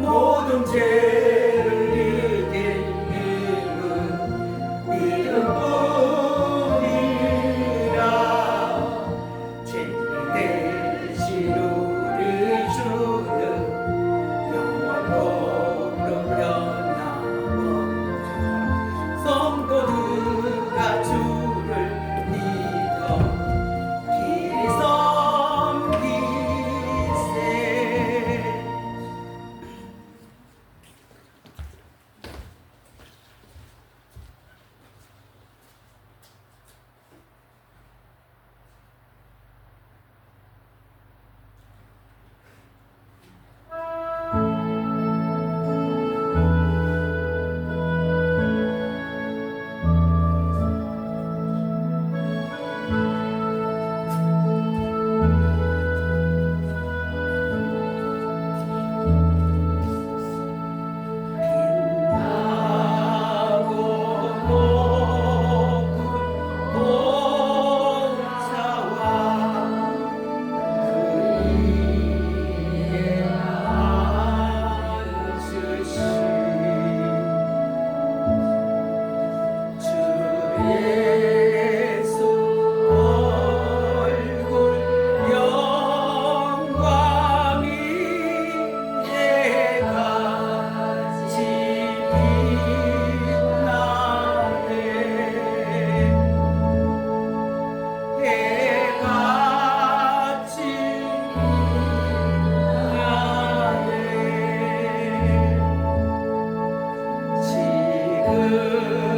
모든 죄를 이길 힘은 믿음뿐이라. 죄인이 대신 우리 주는 영원토록 변함없는 성도들아 주를 믿어 길이 섬기세.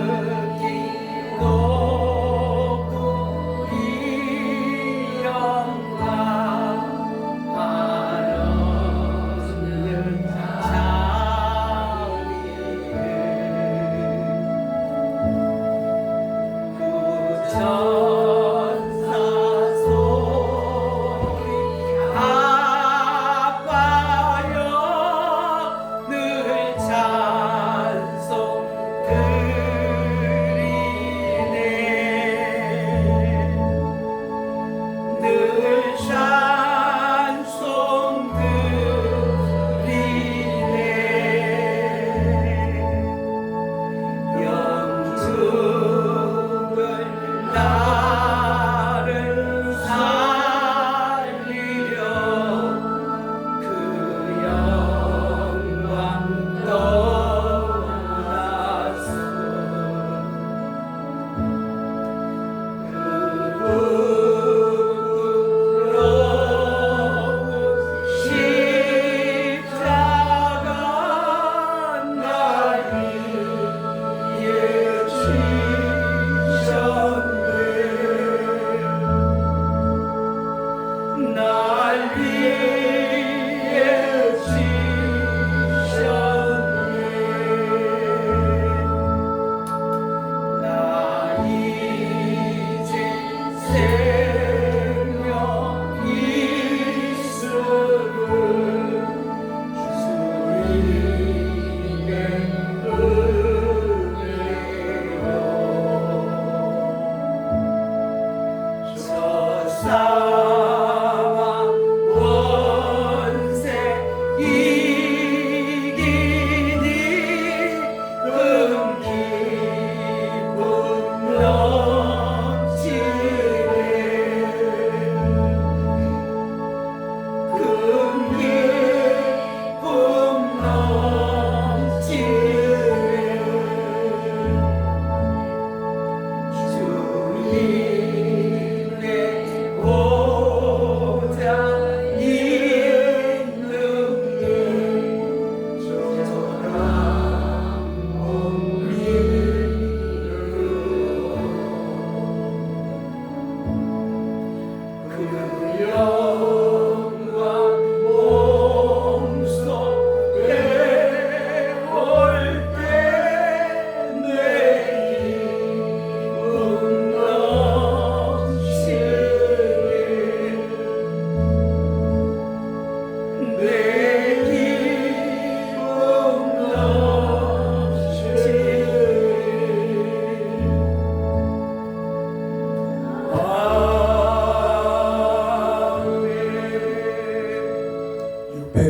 지극히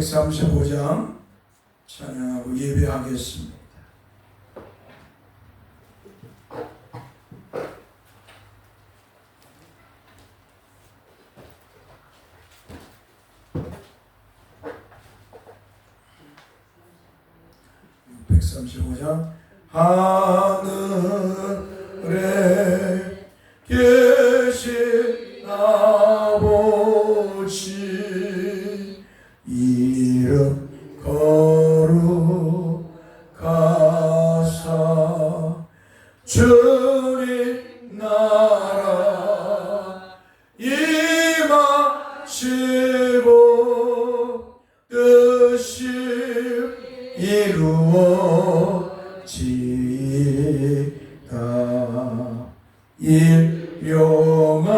135장 찬양하고 예배하겠습니다. 하늘에 계신 아버지 이름 거룩하사 주님 나라 임하시고 뜻이 이루어지이다. 일용할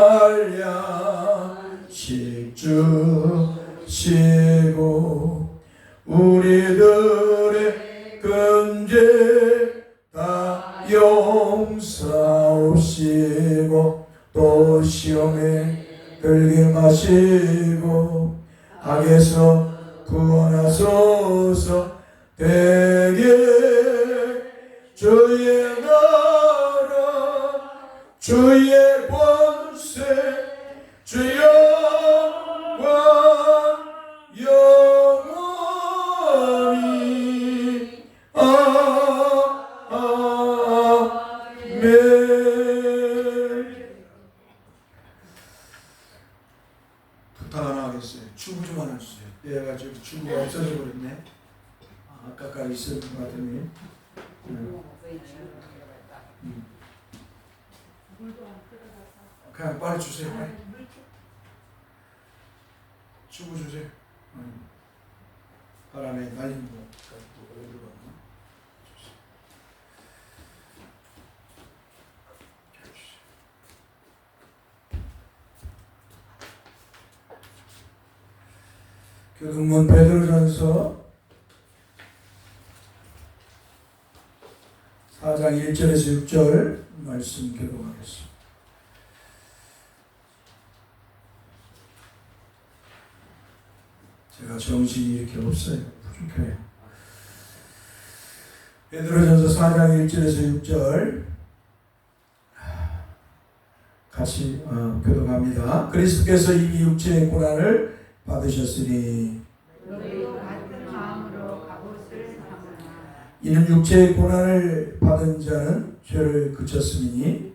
양식 주시고 우리들의 근죄 다 용서하시고 또 시험에 들게 마시고 악에서 구원하소서. 대개 주의 나라 주의 권세 주의 영광 영원히 아멘. 부탁 하나 하겠어요. 주부 좀 하나 주세요. 내가 저기 주부가 없어져 버렸네. 아까까지 있었던 것 같더니. 그냥 빨리 주세요. 빨리. 주부 주세요. 바람에 날린 거. 교동문 베드로전서 4장 1절에서 6절 말씀 교독하겠습니다. 제가 정신이 이렇게 없어요. 부족해요. 베드로전서 4장 1절에서 6절 같이 교독합니다. 그리스도께서 이미 육체의 고난을 받으셨으니 이는 육체의 고난을 받은 자는 죄를 그쳤으니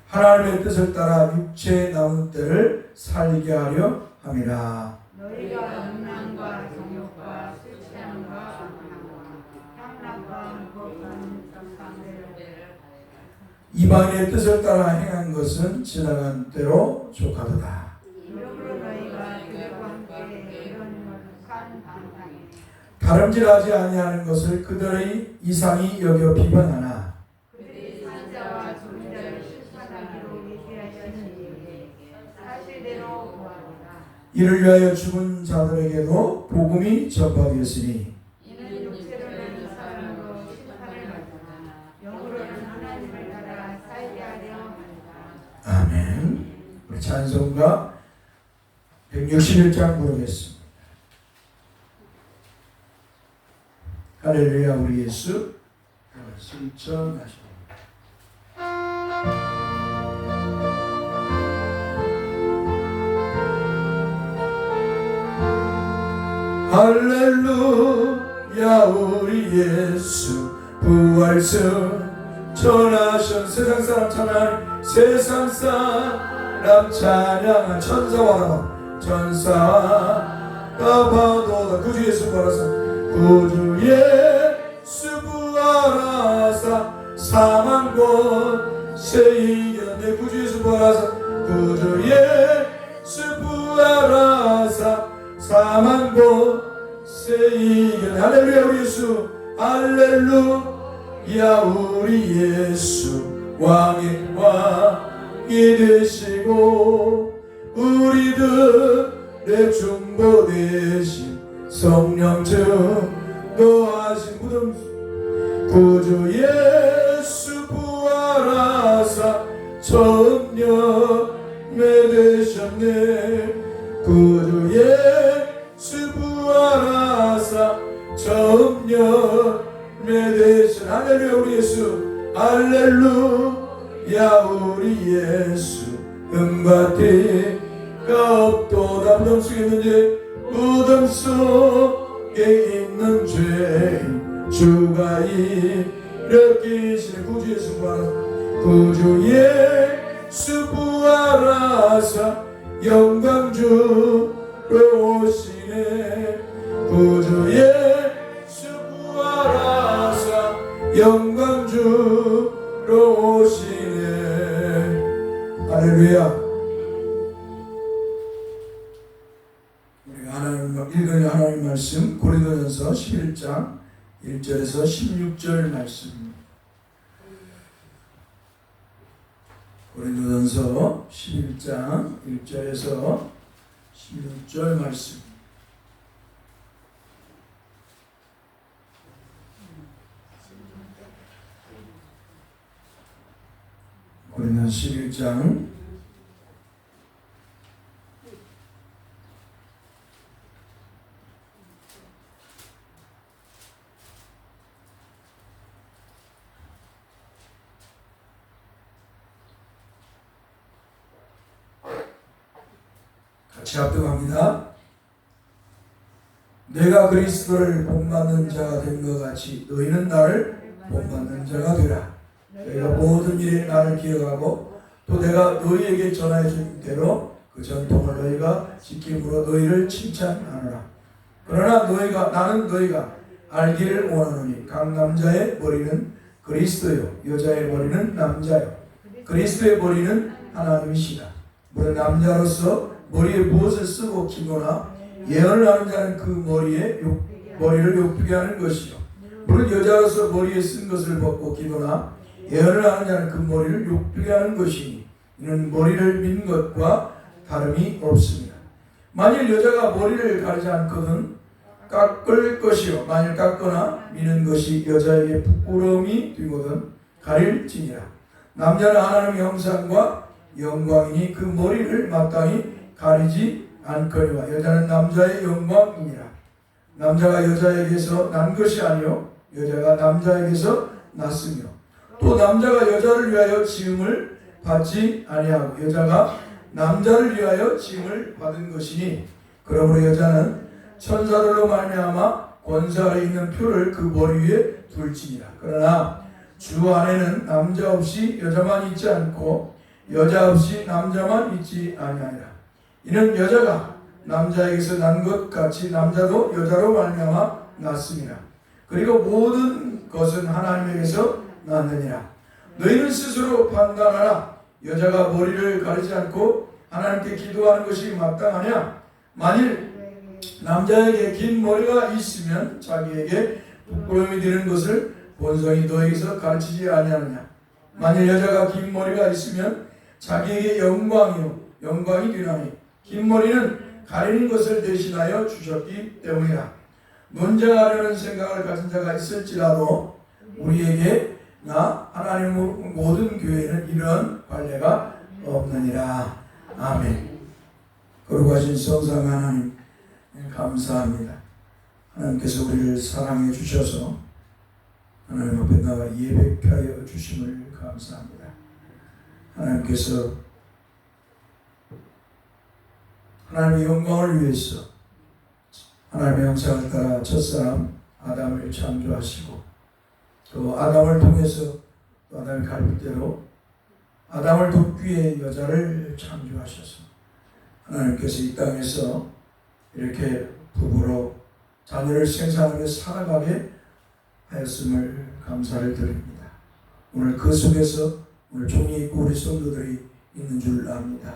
하나님의 뜻을 따라 육체의 남은 때를 살게 하려 함이라. 너희가 음란과 정욕과 술 취함과 향락과 무법한 정상대를 이방인의 뜻을 따라 행한 것은 지나간 때로 족하도다. 이러므로 너희가 그들과 함께 이런 거룩한 방탕에 다름질하지 아니하는 것을 그들의 이상히 여겨 비방하나 그들이 산자와 좋은 자를 실천하기로 예비하시니 사실대로 구하노라. 이를 위하여 죽은 자들에게도 복음이 전파되었으니 이는 육체로는 사람으로 심판을 받으나 영으로는 하나님을 따라 살게 하려 합니다. 아멘. 우리 찬송가 161장 부르겠습니다. 할렐루야 우리 예수 실천하시고 할렐루야 우리 예수 부활승 전하신 세상 사람 찬양 세상 사람 찬양한 천사와 천사가 봐도다 구주 예수 부활하사 구주 예수 부활하사 사망 권세 이겨내 구주 예수 부활하사 구주 예수 부활하사 사망 권세 이겨내 할렐루야 우리 예수 할렐루야 우리 예수 왕의 왕이 되시고 우리들의 중보 되신 성령 증거하신 무덤 구주 예수 부활하사 천년매 되셨네 대신 할렐루야 우리 예수 할렐루야 우리 예수 음과 대가 없도다. 무덤 속에 있는지 무덤 속에 있는 죄인 주가 일으키시네. 구주 예수 부활하사 구주 예수 부활하사 영광주로 오시네. 구주 예수 부활하사 영광주로 오시네. 할렐루야. 우리가 읽을 하나님 말씀 고린도전서 11장 1절에서 16절 말씀. 고린도전서 11장 1절에서 16절 말씀. 고린도전서 11장 같이 합독합니다. 내가 그리스도를 본받는 자가 된 것 같이 너희는 나를 본받는 자가 되라. 너희가 모든 일에 나를 기억하고 또 내가 너희에게 전하여 준 대로 그 전통을 너희가 지킴으로 너희를 칭찬하노라. 그러나 나는 너희가 알기를 원하노니 각 남자의 머리는 그리스도요 여자의 머리는 남자요 그리스도의 머리는 하나님이시다. 물론 남자로서 머리에 무엇을 쓰고 기거나 예언을 하는 자는 그 머리를 욕되게 하는 것이요 물론 여자로서 머리에 쓴 것을 벗고 기거나 예언을 하는 자는 그 머리를 욕되게 하는 것이니 이는 머리를 민 것과 다름이 없습니다. 만일 여자가 머리를 가리지 않거든 깎을 것이요 만일 깎거나 미는 것이 여자에게 부끄러움이 되거든 가릴지니라. 남자는 하나님의 형상과 영광이니 그 머리를 마땅히 가리지 않거니와 여자는 남자의 영광이니라. 남자가 여자에게서 난 것이 아니요 여자가 남자에게서 났으며 또 남자가 여자를 위하여 지음을 받지 아니하고 여자가 남자를 위하여 지음을 받은 것이니 그러므로 여자는 천사들로 말미암아 권세 아래 있는 표를 그 머리 위에 둘지니라. 그러나 주 안에는 남자 없이 여자만 있지 않고 여자 없이 남자만 있지 아니하니라. 이는 여자가 남자에게서 난 것 같이 남자도 여자로 말미암아 났습니다. 그리고 모든 것은 하나님에게서 났느니라. 너희는 스스로 판단하라. 여자가 머리를 가리지 않고 하나님께 기도하는 것이 마땅하냐? 만일 남자에게 긴 머리가 있으면 자기에게 부끄러움이 되는 것을 본성이 너에게서 가르치지 아니하느냐? 만일 여자가 긴 머리가 있으면 자기에게 영광이 되나니 긴 머리는 가리는 것을 대신하여 주셨기 때문이라. 논쟁하려는 생각을 가진 자가 있을지라도 우리에게나 하나님 모든 교회는 이런 관례가 없느니라. 아멘. 거룩하신 성상 하나님 감사합니다. 하나님께서 우리를 사랑해 주셔서 하나님 앞에 나와 예배케 하여 주심을 감사합니다. 하나님께서 하나님의 영광을 위해서 하나님의 형상을 따라 첫사람 아담을 창조하시고 또 아담을 통해서 또 아담의 갈빗대로 아담을 돕기 위해 여자를 창조하셔서 하나님께서 이 땅에서 이렇게 부부로 자녀를 생산하며 살아가게 하였음을 감사를 드립니다. 오늘 그 속에서 오늘 종이 있고 우리 성도들이 있는 줄 압니다.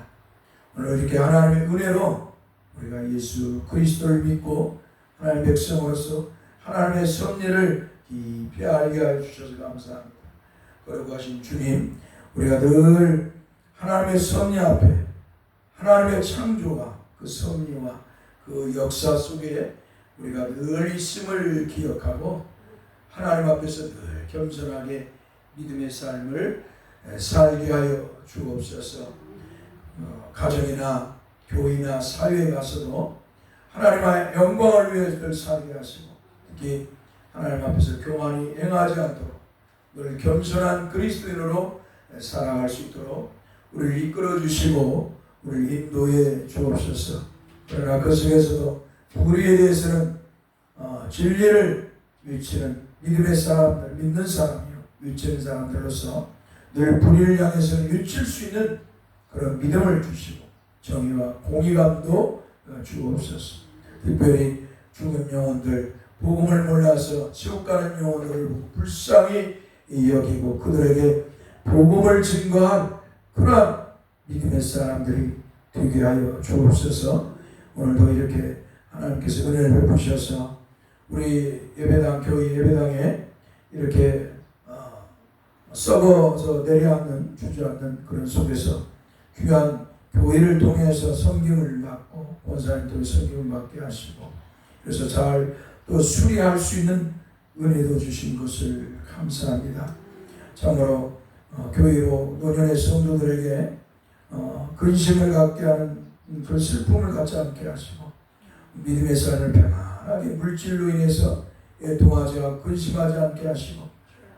오늘 이렇게 하나님의 은혜로 우리가 예수 그리스도를 믿고 하나님의 백성으로서 하나님의 섭리를 깊이 알게 하여 주셔서 감사합니다. 거룩하신 주님, 우리가 늘 하나님의 섭리 앞에 하나님의 창조와 그 섭리와 그 역사 속에 우리가 늘 있음을 기억하고 하나님 앞에서 늘 겸손하게 믿음의 삶을 살게 하여 주옵소서. 가정이나 교회나 사회에 가서도 하나님의 영광을 위해 늘 살게 하시고 특히 하나님 앞에서 교만이 행하지 않도록 늘 겸손한 그리스도인으로 살아갈 수 있도록 우리를 이끌어 주시고 우리를 인도해 주옵소서. 그러나 그 속에서도 불의에 대해서는 진리를 외치는 믿음의 사람들, 믿는 사람이요 외치는 사람들로서 늘 불의를 향해서는 외칠 수 있는 그런 믿음을 주시고 정의와 공의감도 주옵소서. 특별히 죽은 영혼들, 복음을 몰라서 지옥 가는 영혼들을 보고 불쌍히 여기고 그들에게 복음을 증거한 그러한 믿음의 사람들이 되게 하여 주옵소서. 오늘도 이렇게 하나님께서 은혜를 베푸셔서 우리 예배당, 교회 예배당에 이렇게 썩어서 내려앉는 주저앉는 그런 속에서 귀한 교회를 통해서 성경을 받고 권사님 통해 성경을 받게 하시고 그래서 잘 또 수리할 수 있는 은혜도 주신 것을 감사합니다. 참으로 교회로 노년의 성도들에게 근심을 갖게 하는 그 슬픔을 갖지 않게 하시고 믿음의 삶을 평안하게 물질로 인해서 애통하지 않고 근심하지 않게 하시고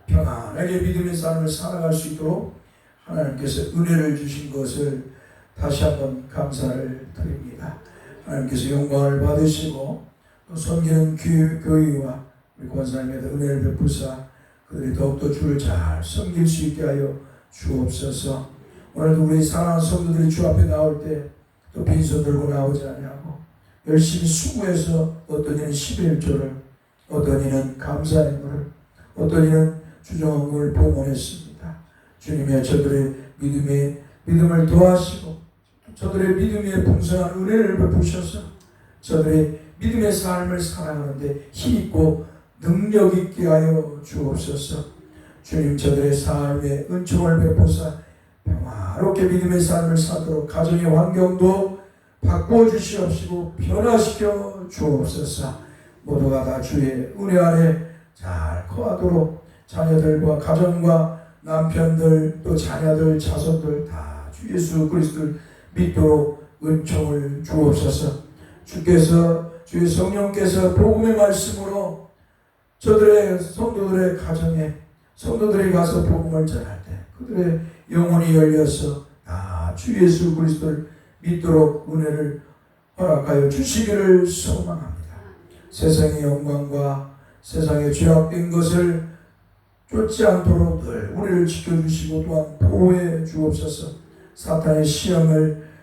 평안하게 믿음의 삶을 살아갈 수 있도록 하나님께서 은혜를 주신 것을 다시 한번 감사를 드립니다. 하나님께서 영광을 받으시고 또 섬기는 교회와 우리 권사님에게 은혜를 베푸사 그들이 더욱더 주를 잘 섬길 수 있게 하여 주옵소서. 오늘도 우리 사랑하는 성도들이 주 앞에 나올 때 또 빈손 들고 나오지 아니하고 열심히 수고해서 어떤 이는 11조를 어떤 이는 감사행을 어떤 이는 주정을 봉헌했습니다. 주님의 저들의 믿음을 도와시고 저들의 믿음의 풍성한 은혜를 베푸셔서 저들의 믿음의 삶을 살아가는데 힘있고 능력 있게 하여 주옵소서. 주님 저들의 삶에 은총을 베푸사 평화롭게 믿음의 삶을 살도록 가정의 환경도 바꾸어 주시옵시고 변화시켜 주옵소서. 모두가 다 주의 은혜 아래 잘 커하도록 자녀들과 가정과 남편들 또 자녀들 자손들 다 주 예수 그리스도를 믿도록 은총을 주옵소서. 주께서 주의 성령께서 복음의 말씀으로 저들의 성도들의 가정에 성도들이 가서 복음을 전할 때 그들의 영혼이 열려서 주 예수 그리스도를 믿도록 은혜를 허락하여 주시기를 소망합니다. 세상의 영광과 세상의 죄악된 것을 쫓지 않도록 늘 우리를 지켜주시고 또한 보호해 주옵소서. 사탄의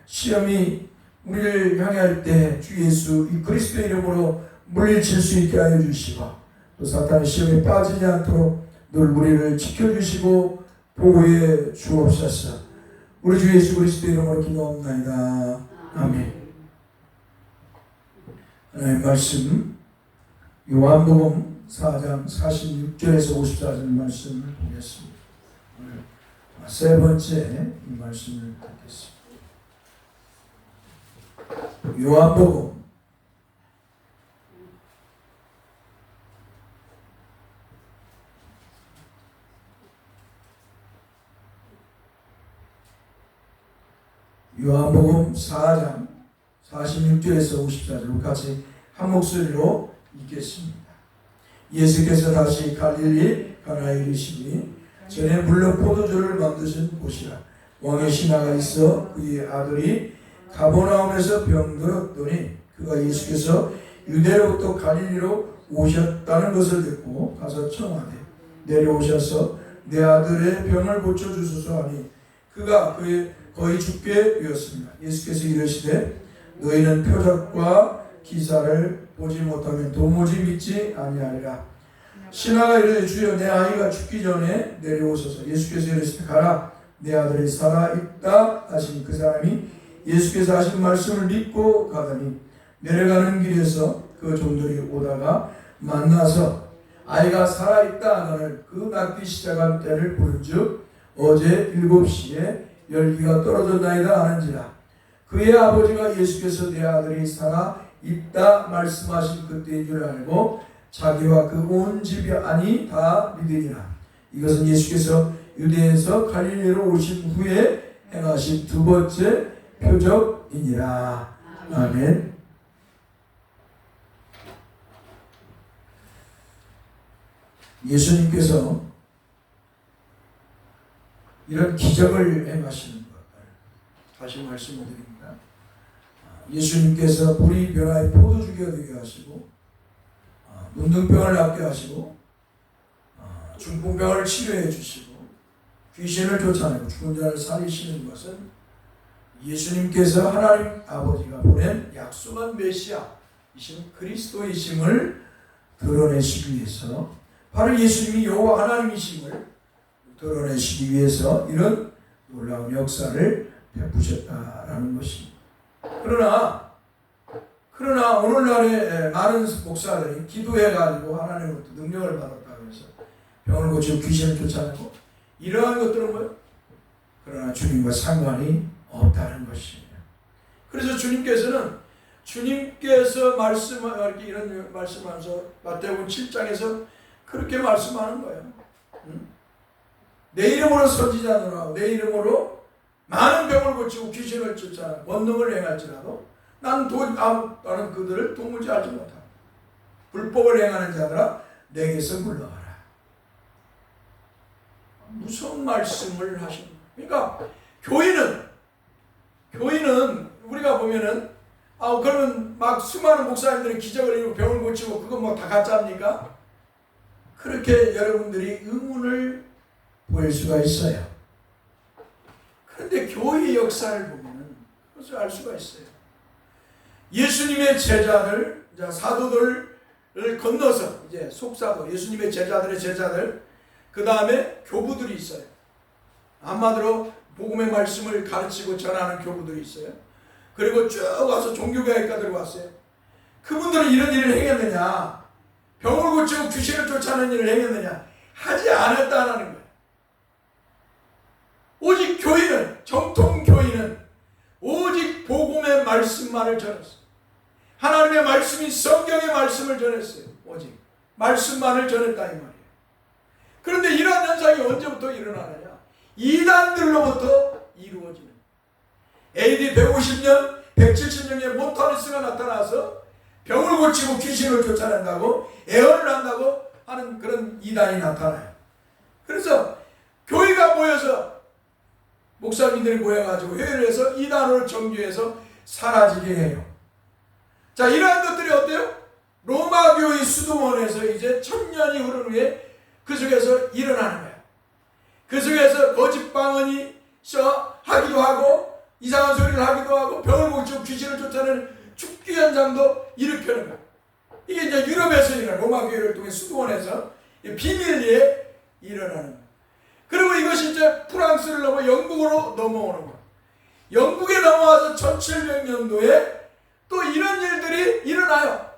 시험이 우리를 향할 때 주 예수 이 그리스도의 이름으로 물리칠 수 있게 하여 주시고 또 사탄의 시험에 빠지지 않도록 늘 우리를 지켜주시고 보호해 주옵소서. 우리 주 예수 그리스도의 이름으로 기도합나이다. 아멘. 하나님 말씀 요한복음 4장 46절에서 54절 말씀을 보겠습니다. 오늘 세 번째 이 말씀을 듣겠습니다. 요한복음 4장 46절에서 54절 같이 한 목소리로 읽겠습니다. 예수께서 다시 갈릴리 가나에 이르시니 전에 물로 포도주를 만드신 곳이라. 왕의 신하가 있어 그의 아들이 가버나움에서 병들었더니 그가 예수께서 유대로부터 갈릴리로 오셨다는 것을 듣고 가서 청하되 내려오셔서 내 아들의 병을 고쳐주소서 하니 그가 거의 죽게 되었습니다. 예수께서 이르시되 너희는 표적과 기사를 보지 못하면 도무지 믿지 아니하리라. 신하가 이르되 주여 내 아이가 죽기 전에 내려오소서. 예수께서 이르시되 가라 내 아들이 살아있다 하시니 그 사람이 예수께서 하신 말씀을 믿고 가더니 내려가는 길에서 그 종들이 오다가 만나서 아이가 살아있다 하거늘 그 낫기 시작한 때를 부른즉 어제 7시에 열기가 떨어졌나이다 하는지라. 그의 아버지가 예수께서 내 아들이 살아있다 말씀하신 그때인 줄 알고 자기와 그 온 집이 아니 다 믿으니라. 이것은 예수께서 유대에서 갈릴리로 오신 후에 행하신 두 번째 표적이니라. 아멘. 예수님께서 이런 기적을 행하시는 것을 다시 말씀을 드립니다. 예수님께서 불이 변화에 포도주가 되게 하시고 문둥병을 낫게 하시고 중풍병을 치료해 주시고 귀신을 쫓아내고 죽은 자를 살리시는 것은 예수님께서 하나님 아버지가 보낸 약속한 메시아이신 그리스도이심을 드러내시기 위해서, 바로 예수님이 여호와 하나님이심을 드러내시기 위해서 이런 놀라운 역사를 베푸셨다라는 것입니다. 그러나 오늘날에 많은 목사들이 기도해가지고 하나님으로부터 능력을 받았다고 해서 병을 고치고 귀신을 쫓아내고 이러한 것들은 뭐예요? 그러나 주님과 상관이 없다는 것입니다. 그래서 주님께서 말씀을 이런 말씀하면서 마태복음 7장에서 그렇게 말씀하는 거예요. 내 이름으로 선지자들하고 내 이름으로 많은 병을 고치고 귀신을 쫓아 원능을 행할지라도 나는 그들을 도무지 알지 못하고 불법을 행하는 자들아 내게서 물러가라. 무서운 말씀을 하십니다. 그러니까 교인은 우리가 보면은 그러면 막 수많은 목사님들이 기적을 이루고 병을 고치고 그건 뭐 다 가짜입니까? 그렇게 여러분들이 의문을 보일 수가 있어요. 그런데 교회의 역사를 보면은 그것을 알 수가 있어요. 예수님의 제자들, 사도들을 건너서 이제 속사도, 예수님의 제자들의 제자들, 그 다음에 교부들이 있어요. 한마디로 복음의 말씀을 가르치고 전하는 교부들이 있어요. 그리고 쭉 와서 종교개혁가들이 왔어요. 그분들은 이런 일을 행했느냐? 병을 고치고 귀신을 쫓아내는 일을 행했느냐? 하지 않았다는 거예요. 오직 정통 교인은 오직 복음의 말씀만을 전했어요. 하나님의 말씀이 성경의 말씀을 전했어요. 오직 말씀만을 전했다 이 말이에요. 그런데 이러한 현상이 언제부터 일어나느냐? 이단들로부터 이루어지는 AD 150년, 170년에 몬타니스가 나타나서 병을 고치고 귀신을 쫓아낸다고 애언을 한다고 하는 그런 이단이 나타나요. 그래서 교회가 모여서 목사님들이 모여가지고 회의를 해서 이단을 정죄해서 사라지게 해요. 자, 이러한 것들이 어때요? 로마 교회 수도원에서 이제 1000년이 흐른 후에 그 속에서 일어나는 거예요. 그 속에서 거짓 방언이 하기도 하고 이상한 소리를 하기도 하고 병을 고치고 귀신을 쫓아내는 축기 현상도 일으키는 거예요. 이게 이제 유럽에서 일어나는 로마 교회를 통해 수도원에서 비밀리에 일어나는 거예요. 그리고 이것이 이제 프랑스를 넘어 영국으로 넘어오는 거예요. 영국에 넘어와서 1700년도에 또 이런 일들이 일어나요.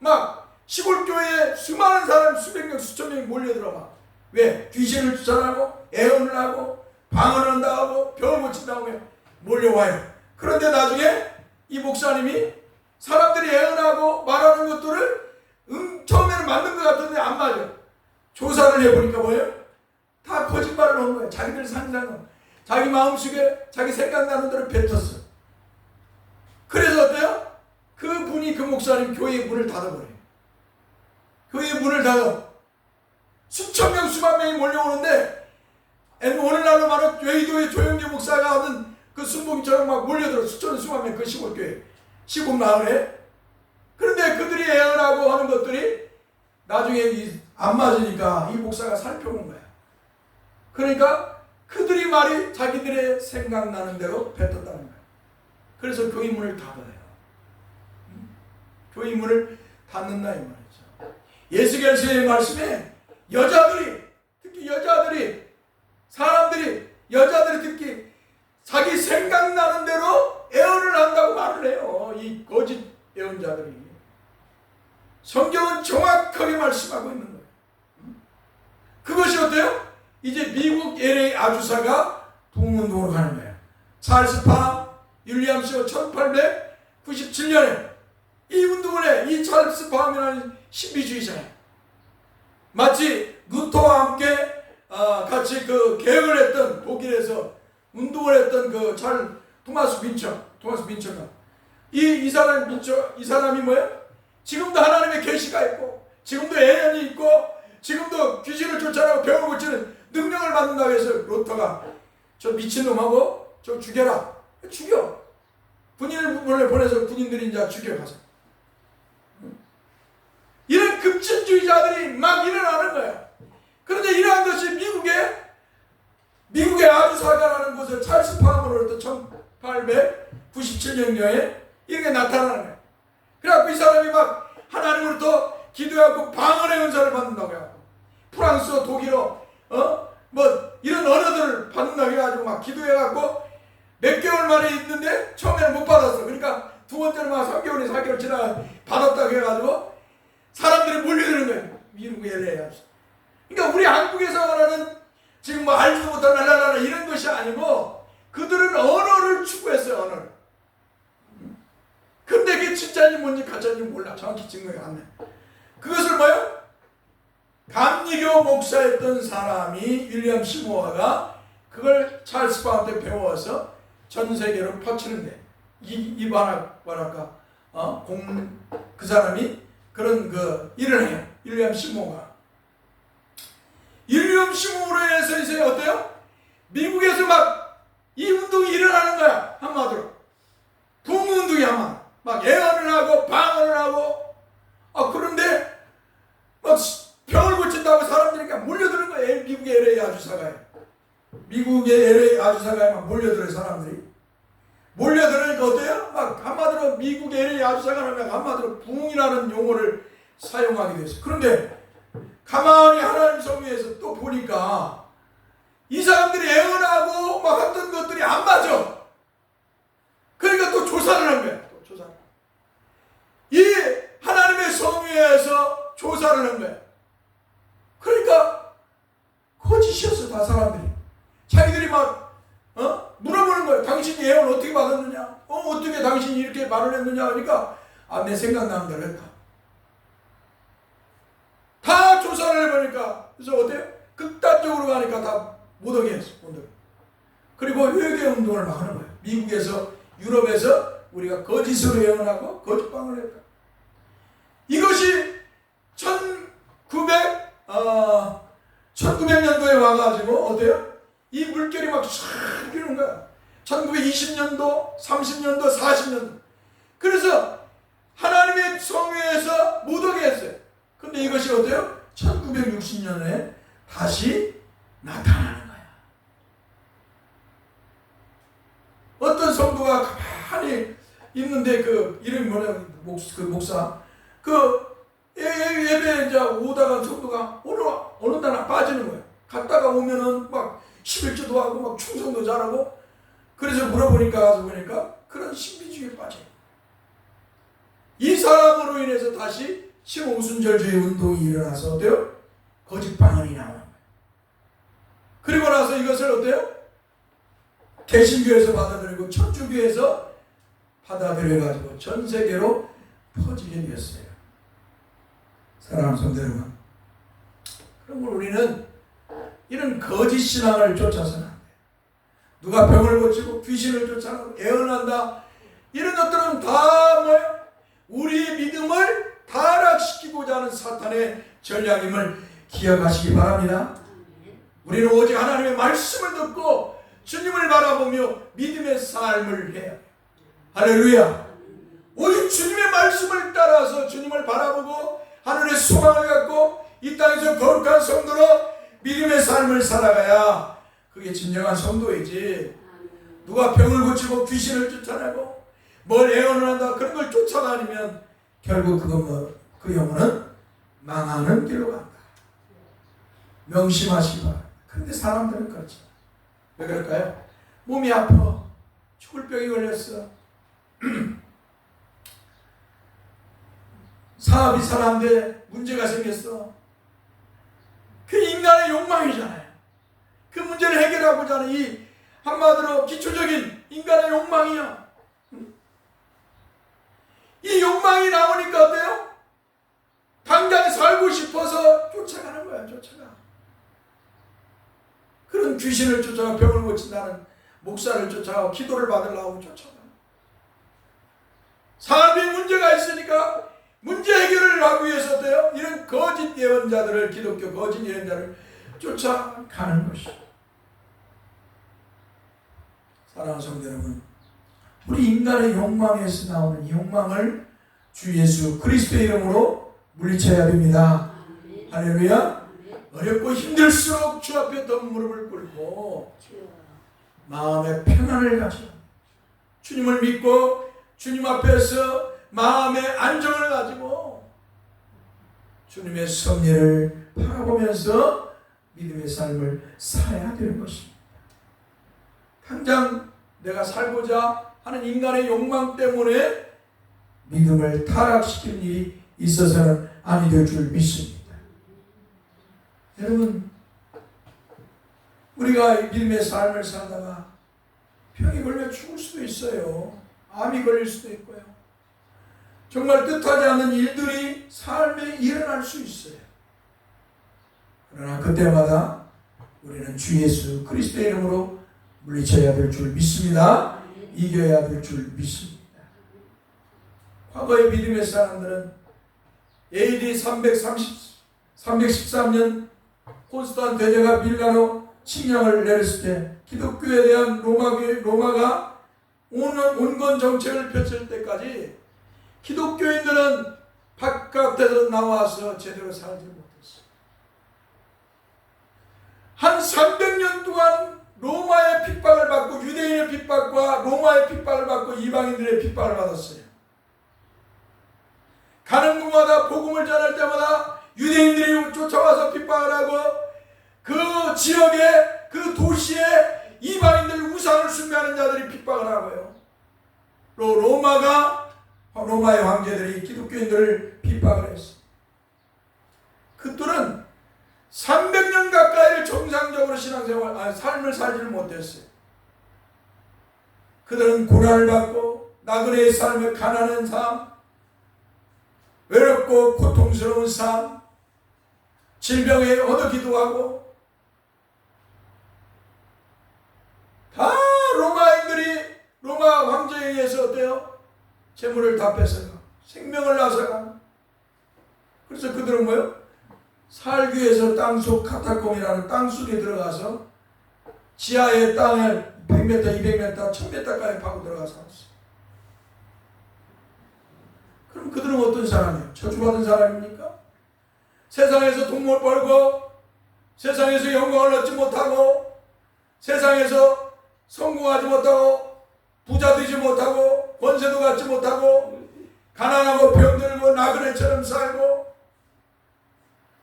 막 시골 교회에 수많은 사람, 수백 명, 수천 명이 몰려들어 막. 왜? 귀신을 쫓아내고 애언을 하고 방언을 한다고 병을 고친다고 몰려와요. 그런데 나중에 이 목사님이 사람들이 애언하고 말하는 것들을 처음에는 맞는 것 같은데 안 맞아요. 조사를 해보니까 뭐예요? 다 거짓말을 한 거예요. 자기들 상상은 자기 마음속에 자기 생각나는 대로 뱉었어. 그래서 어때요? 그 목사님 교회의 문을 닫아버려요. 교회의 문을 닫아. 수천 명, 수만 명이 몰려오는데 오늘날로 말하면 여의도의 조영재 목사가 하는 그 순복이처럼 막 몰려들어. 수천, 수만 명 그 시골교회, 시골 마을에. 그런데 그들이 애언하고 하는 것들이 나중에 안 맞으니까 이 목사가 살펴본 거야. 그러니까 그들이 말이 자기들의 생각나는 대로 뱉었다는 거야. 그래서 교회 문을 닫아요. 교회 문을 닫는다 이 말이죠. 예수께서의 말씀에 특히 여자들이 특히 자기 생각나는 대로 애언을 한다고 말을 해요. 이 거짓 애언자들이. 성경은 정확하게 말씀하고 있는 거예요. 그것이 어때요? 이제 미국 LA 아주사가 동운동으로 가는 거예요. 찰스 팜, 윌리엄 쇼 1897년에 이 운동을 해. 이 찰스 팜이라는 신비주의자예요. 마치 루터와 함께 같이 그 개혁을 했던 독일에서 운동을 했던 그 토마스 빈처가 이 사람이 뭐예요? 지금도 하나님의 계시가 있고 지금도 애연이 있고 지금도 귀신을 쫓아내고 병을 고치는 능력을 받는다고 해서 로터가 저 미친놈하고 저 죽여라. 죽여. 군인을 보내서 군인들이 이제 죽여가서. 이런 급진주의자들이 막 일어나는 거야. 그런데 이러한 것이 미국의 아주사가라는 곳을 찰스 파머로부터 1897년경에 이렇게 나타나는 거야. 그래갖고 이 사람이 막 하나님으로부터 기도해갖고 방언의 은사를 받는다고요. 프랑스어, 독일어, 뭐 이런 언어들을 받는다고 해가지고 막 기도해갖고 몇 개월 만에 있는데 처음에는 못 받았어. 그러니까 두 번째는 막 3개월이 4개월 지나 받았다고 해가지고 사람들이 몰려드는 거예요. 미국의 LA. 그러니까 우리 한국에서 말하는 지금 뭐 알지도 못한 랄랄라 이런 것이 아니고 그들은 언어를 추구했어요. 언어를. 근데 그게 진짜인지 뭔지 가짜인지 몰라. 정확히 증명이 안 돼. 그것을 뭐요? 감리교 목사였던 사람이 윌리엄 시모어가 그걸 찰스 파머한테 배워서 전 세계로 퍼치는데 그 사람이 그런 그 일을 해요. 윌리엄 시모어가. 윌리엄 시모어로 해서 이제 어때요? 미국에서 막 이 운동이 일어나는 거야. 한마디로. 부흥운동이 한마디로. 막 예언을 하고 방언을 하고 그런데 막 병을 고친다고 사람들이 그냥 몰려드는 거예요. 미국의 LA 아주사가에. 미국의 LA 아주사가에 막 몰려들어요. 사람들이. 몰려들으니까 어때요? 막 한마디로 미국의 LA 아주사가는 한마디로 부흥이라는 용어를 사용하게 됐어요. 그런데 가만히 하나님 성위에서 또 보니까 이 사람들이 예언하고 막 했던 것들이 안 맞아. 그러니까 또 조사를 한 거야. 또 조사. 이 하나님의 성위에서 조사를 한 거야. 그러니까 거짓이었어. 다 사람들이. 자기들이 막 물어보는 거예요. 당신이 예언을 어떻게 받았느냐? 어떻게 당신이 이렇게 말을 했느냐? 하니까 내 생각나는 대로 했다. 다 조사를 해보니까 그래서 어때요? 극단적으로 가니까 다 못하게 했어. 그리고 회개 운동을 막 하는 거예요. 미국에서 유럽에서 우리가 거짓으로 예언하고 거짓방을 했다. 이것이 1900년도에 와가지고 어때요? 이 물결이 막 샥 비는 거야. 1920년도, 30년도, 40년도. 그래서 하나님의 성회에서 못하게 했어요. 근데 이것이 어때요? 1960년에 다시 나타나는 거야. 어떤 성도가 가만히 있는데 그 이름이 뭐냐? 그 목사. 예배 이제 오다가 성도가 어느 날 빠지는 거야. 갔다가 오면은 막 11조도 하고 막 충성도 잘하고. 그래서 물어보니까 가서 보니까 그런 신비주의에 빠져요. 이 사람으로 인해서 다시 신오순절주의 운동이 일어나서 어때요? 거짓 방언이 나오는 거예요. 그리고 나서 이것을 어때요? 개신교에서 받아들이고 천주교에서 받아들여가지고 전 세계로 퍼지게 되었어요. 사랑하는 성도 여러분, 그러면 우리는 이런 거짓 신앙을 쫓아서는 안 돼요. 누가 병을 고치고 귀신을 쫓아내고 예언한다. 이런 것들은 다 뭐예요? 우리 믿음을 타락시키고자 하는 사탄의 전략임을 기억하시기 바랍니다. 우리는 오직 하나님의 말씀을 듣고 주님을 바라보며 믿음의 삶을 해야 해요. 할렐루야. 오직 주님의 말씀을 따라서 주님을 바라보고 하늘의 소망을 갖고 이 땅에서 거룩한 성도로 믿음의 삶을 살아가야 그게 진정한 성도이지. 누가 병을 고치고 귀신을 쫓아내고 뭘 예언을 한다 그런 걸 쫓아다니면 결국 그 영혼은 망하는 길로 간다. 명심하시기 바랍니다. 그런데 사람들은 그렇지. 왜 그럴까요? 몸이 아파. 죽을 병이 걸렸어. 사업이 잘 안 돼. 문제가 생겼어. 그 인간의 욕망이잖아요. 그 문제를 해결하고자 하는 이 한마디로 기초적인 인간의 욕망이야. 이 욕망이 나오니까 어때요? 당장 살고 싶어서 쫓아가는 거야. 쫓아가. 그런 귀신을 쫓아가 병을 고친다는 목사를 쫓아가고 기도를 받으려고 쫓아가. 삶에 문제가 있으니까 문제 해결을 하기 위해서 어때요? 이런 거짓 예언자들을, 기독교 거짓 예언자를 쫓아가는 것이죠. 사랑하는 성도 여러분, 우리 인간의 욕망에서 나오는 이 욕망을 주 예수 그리스도의 이름으로 물리쳐야 됩니다. 할렐루야. 어렵고 힘들수록 주 앞에 더 무릎을 꿇고 마음의 평안을 가져 주님을 믿고 주님 앞에서 마음의 안정을 가지고 주님의 섭리를 바라보면서 믿음의 삶을 살아야 되는 것입니다. 당장 내가 살고자 하는 인간의 욕망 때문에 믿음을 타락시킬 일이 있어서는 아니 될 줄 믿습니다. 여러분, 우리가 믿음의 삶을 살다가 병이 걸려 죽을 수도 있어요. 암이 걸릴 수도 있고요. 정말 뜻하지 않는 일들이 삶에 일어날 수 있어요. 그러나 그때마다 우리는 주 예수 그리스도의 이름으로 물리쳐야 될 줄 믿습니다. 이겨야 될 줄 믿습니다. 과거의 믿음의 사람들은 AD 313년 콘스탄 대제가 밀라노 침략을 내렸을 때 기독교에 대한 로마가 온건 정책을 펼칠 때까지 기독교인들은 바깥에서 나와서 제대로 살지 못했어요. 한 300년 동안 로마의 핍박을 받고 유대인의 핍박과 로마의 핍박을 받고 이방인들의 핍박을 받았어요. 가는 곳마다 복음을 전할 때마다 유대인들이 쫓아와서 핍박을 하고 그 지역에 그 도시에 이방인들 우상을 숭배하는 자들이 핍박을 하고요. 또 로마의 황제들이 기독교인들을 핍박을 했어요. 그들은 300년 가까이를 정상적으로 삶을 살지를 못했어요. 그들은 고난을 받고 나그네의 삶을 가난한 삶, 외롭고 고통스러운 삶, 질병에 얻어기도 하고 다 로마 황제에 의해서 어때요? 재물을 다 뺏어가, 생명을 나서가. 그래서 그들은 뭐요? 살기 위해서 땅속 카타콤이라는 땅속에 들어가서 지하의 땅을 100m, 200m, 1000m까지 파고 들어가 살았어요. 그럼 그들은 어떤 사람이에요? 저주받은 사람입니까? 세상에서 돈을 벌고 세상에서 영광을 얻지 못하고 세상에서 성공하지 못하고 부자 되지 못하고 권세도 갖지 못하고 가난하고 병들고 나그네처럼 살고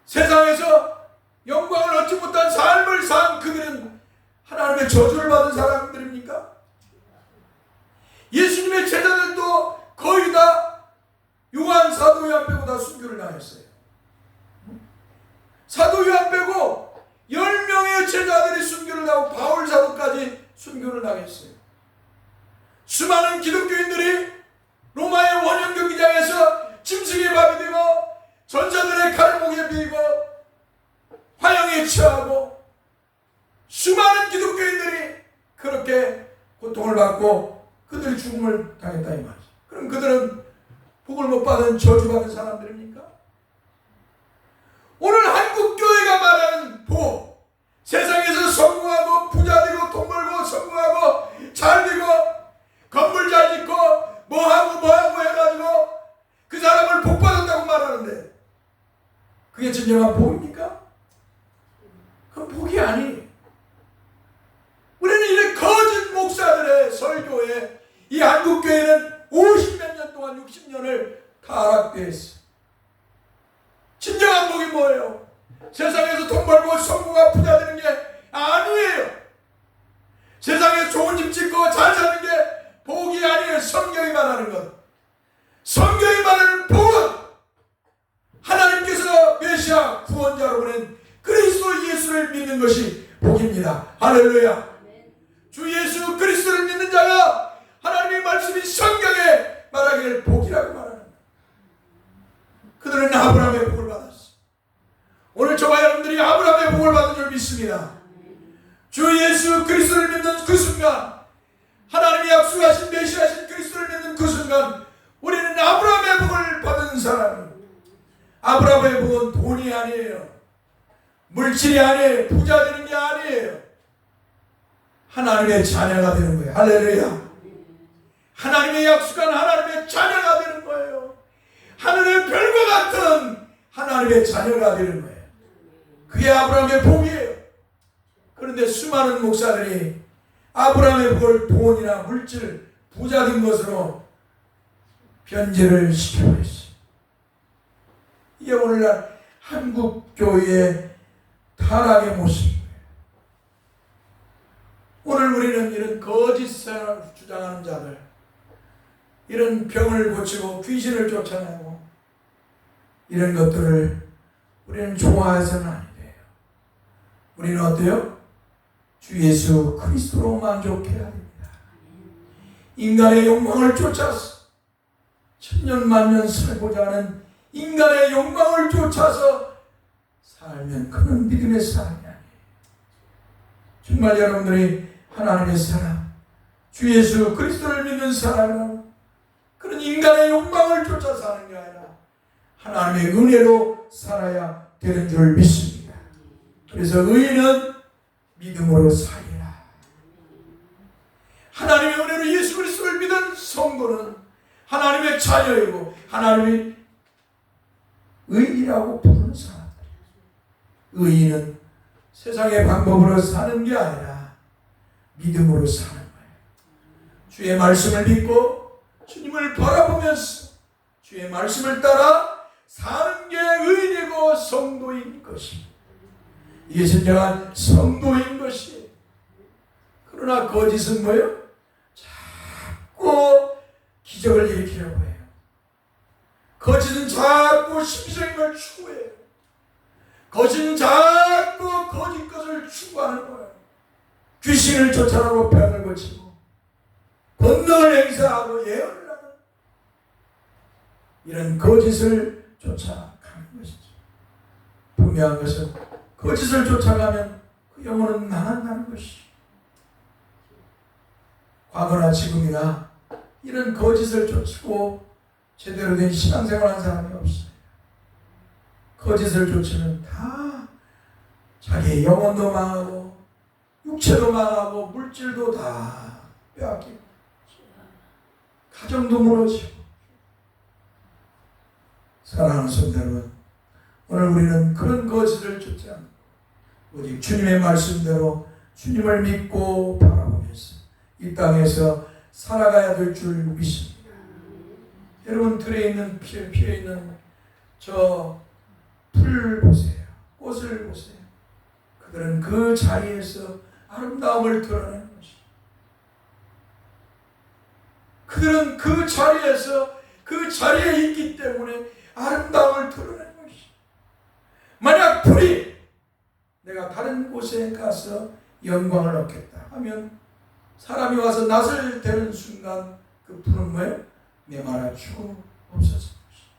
세상에서 영광을 얻지 못한 삶을 산 그들은 하나님의 저주를 받은 사람들입니까? 예수님의 제자들도 거의 다 요한, 사도 요한 빼고 다 순교를 당했어요. 사도 요한 빼고 10명의 제자들이 순교를 당하고 바울 사도까지 순교를 당했어요. 수많은 기독교인들이 로마의 원형 경기장에서 짐승의 밥이 되고 전사들의 칼목에 비고 화형에 처하고 수많은 기독교인들이 그렇게 고통을 받고 그들이 죽음을 당했다 이 말이죠. 그럼 그들은 복을 못 받은 저주받은 사람들입니까? 오늘 한국교회가 말하는 복, 세상에서 성공하고 부자되고 돈 벌고 성공하고 잘되고 건물 잘 짓고 뭐하고 해가지고 그 사람을 복 받았다고 말하는데 그게 진정한 복입니까? 그건 복이 아니에요. 우리는 이런 거짓 목사들의 설교에 이 한국교회는 50몇 년 동안 60년을 타락되었어요. 진정한 복이 뭐예요? 세상에서 돈 벌고 성공하고 부자 되는 게 아니에요. 세상에서 좋은 집 짓고 잘 사는 게 복이 아니에요. 성경이 말하는 것. 성경이 말하는 복은 하나님께서 메시아 구원자로 보낸 그리스도 예수를 믿는 것이 복입니다. 할렐루야. 주 예수 그리스도를 믿는 자가 하나님의 말씀이 성경에 말하기를 복이라고 말합니다. 그들은 아브라함의 복을 받았어. 오늘 저와 여러분들이 아브라함의 복을 받은 줄 믿습니다. 주 예수 그리스도를 믿는 그 순간, 하나님이 약속하신 메시아신 그리스도를 믿는 그 순간 우리는 아브라함의 복을 받은 사람. 아브라함의 복은 돈이 아니에요. 물질이 아니에요. 부자 되는 게 아니에요. 하나님의 자녀가 되는 거예요. 할렐루야. 하나님의 약속한 하나님의 자녀가 되는 거예요. 하늘의 별과 같은 하나님의 자녀가 되는 거예요. 그게 아브라함의 복이에요. 그런데 수많은 목사들이 아브라함의 복을 돈이나 물질, 부자 된 것으로 변제를 시켜버렸어요. 이게 오늘날 한국 교회의 타락의 모습입니다. 오늘 우리는 이런 거짓을 주장하는 자들, 이런 병을 고치고 귀신을 쫓아내고 이런 것들을 우리는 좋아해서는 안 돼요. 우리는 어때요? 주 예수 그리스도로 만족해야 됩니다. 인간의 욕망을 쫓아서 천년 만년 살고자 하는 인간의 욕망을 쫓아서 살면 그는 믿음의 사람이 아니에요. 정말 여러분들이 하나님의 사람, 주 예수 그리스도를 믿는 사람은 그런 인간의 욕망을 쫓아 사는 게 아니라 하나님의 은혜로 살아야 되는 줄 믿습니다. 그래서 의인은 믿음으로 살리라. 하나님의 은혜로 예수 그리스도를 믿은 성도는 하나님의 자녀이고 하나님의 의인이라고 부르는 사람들. 의인은 세상의 방법으로 사는 게 아니라 믿음으로 사는 거예요. 주의 말씀을 믿고 주님을 바라보면서 주의 말씀을 따라 사는 게 의인이고 성도인 것입니다. 이게 진정한 성도인 것이에요. 그러나 거짓은 뭐예요? 자꾸 기적을 일으키려고 해요. 거짓은 자꾸 심리적인 걸 추구해요. 거짓은 자꾸 거짓 것을 추구하는 거예요. 귀신을 쫓아내고 병을 고치고 권능을 행사하고 예언을 하는 이런 거짓을 쫓아가는 것이죠. 분명한 것은 거짓을 쫓아가면 그 영혼은 망한다는 것이. 과거나 지금이나 이런 거짓을 쫓고 제대로 된 신앙생활하는 사람이 없어요. 거짓을 쫓으면 다 자기의 영혼도 망하고 육체도 망하고 물질도 다 빼앗기고 가정도 무너지고. 사랑하는 성도 여러분, 오늘 우리는 그런 거짓을 쫓지 않고 오직 주님의 말씀대로 주님을 믿고 바라보면서 이 땅에서 살아가야 될 줄 믿습니다. 여러분 들에 있는 피어 있는 저 풀 보세요. 꽃을 보세요. 그들은 그 자리에서 아름다움을 드러내는 것입니다. 그들은 그 자리에서 그 자리에 있기 때문에 아름다움을 드러내는 것입니다. 만약 풀이 내가 다른 곳에 가서 영광을 얻겠다 하면 사람이 와서 낯을 대는 순간 그 풀은 뭐예요? 메마라 죽어 없어진 것이에요.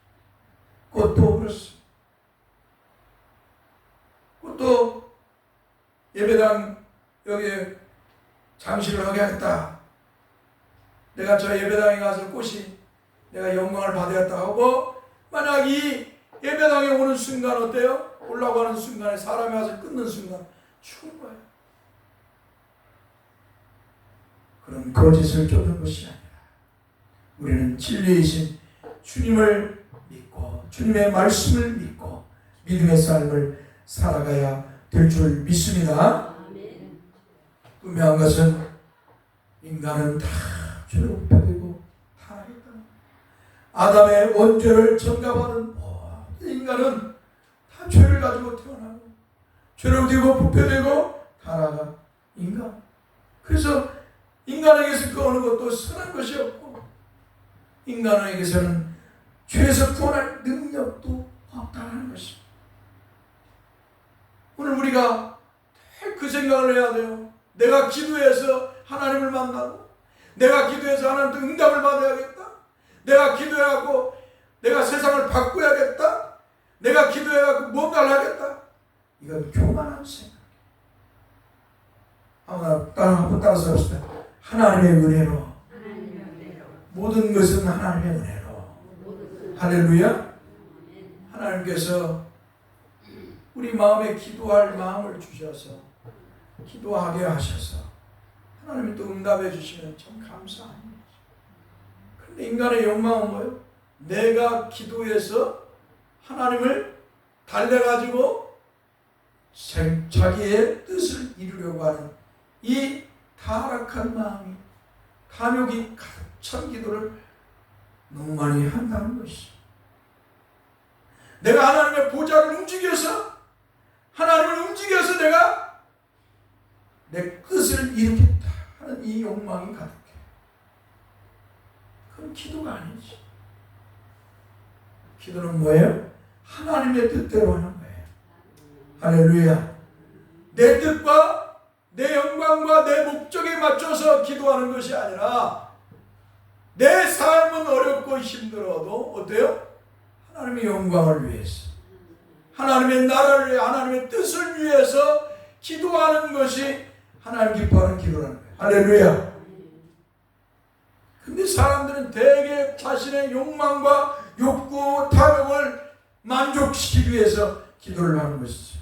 꽃도 그렇습니다. 꽃도 예배당 여기에 장식을 하게 하겠다. 내가 저 예배당에 가서 꽃이 내가 영광을 받아야겠다 하고 만약 이 예배당에 오는 순간 어때요? 올라가는 순간에 사람이 와서 끊는 순간 죽은 거예요. 그런 거짓을 쫓는 것이 아니라 우리는 진리이신 주님을 믿고 주님의 말씀을 믿고 믿음의 삶을 살아가야 될 줄 믿습니다. 분명한 것은 인간은 다 죄로 굽혀되고 다 하겠다. 아담의 원죄를 전가받은 모든 인간은 다 죄를 가지고 태어나고 죄를 지고 부패되고 타락한 인간. 그래서 인간에게서 구하는 것도 선한 것이 없고 인간에게서는 죄에서 구원할 능력도 없다는 것입니다. 오늘 우리가 그 생각을 해야 돼요. 내가 기도해서 하나님을 만나고 내가 기도해서 하나님한테 응답을 받아야겠다. 내가 기도해갖고 내가 세상을 바꿔야겠다. 내가 기도해갖고 뭔가를 하겠다. 이건 교만한 생각. 한번 따라서 합시다. 하나님의 은혜로 모든 것은 하나님의 은혜로 할렐루야. 하나님께서 우리 마음에 기도할 마음을 주셔서 기도하게 하셔서 하나님이 또 응답해 주시면 참 감사합니다. 그런데 인간의 욕망은 뭐예요? 내가 기도해서 하나님을 달래가지고 자기의 뜻을 이루려고 하는 이 타락한 마음이, 탐욕이 가득 찬 기도를 너무 많이 한다는 것이죠. 내가 하나님의 보좌를 움직여서, 하나님을 움직여서 내가 내 뜻을 이루겠다 하는 이 욕망이 가득해. 그건 기도가 아니지. 기도는 뭐예요? 하나님의 뜻대로 하는 거예요. 할렐루야. 내 뜻과 내 영광과 내 목적에 맞춰서 기도하는 것이 아니라 내 삶은 어렵고 힘들어도 어때요? 하나님의 영광을 위해서, 하나님의 나라를 위해, 하나님의 뜻을 위해서 기도하는 것이 하나님 기뻐하는 기도라는 거예요. 할렐루야. 근데 사람들은 대개 자신의 욕망과 욕구, 탐욕을 만족시키기 위해서 기도를 하는 것이죠.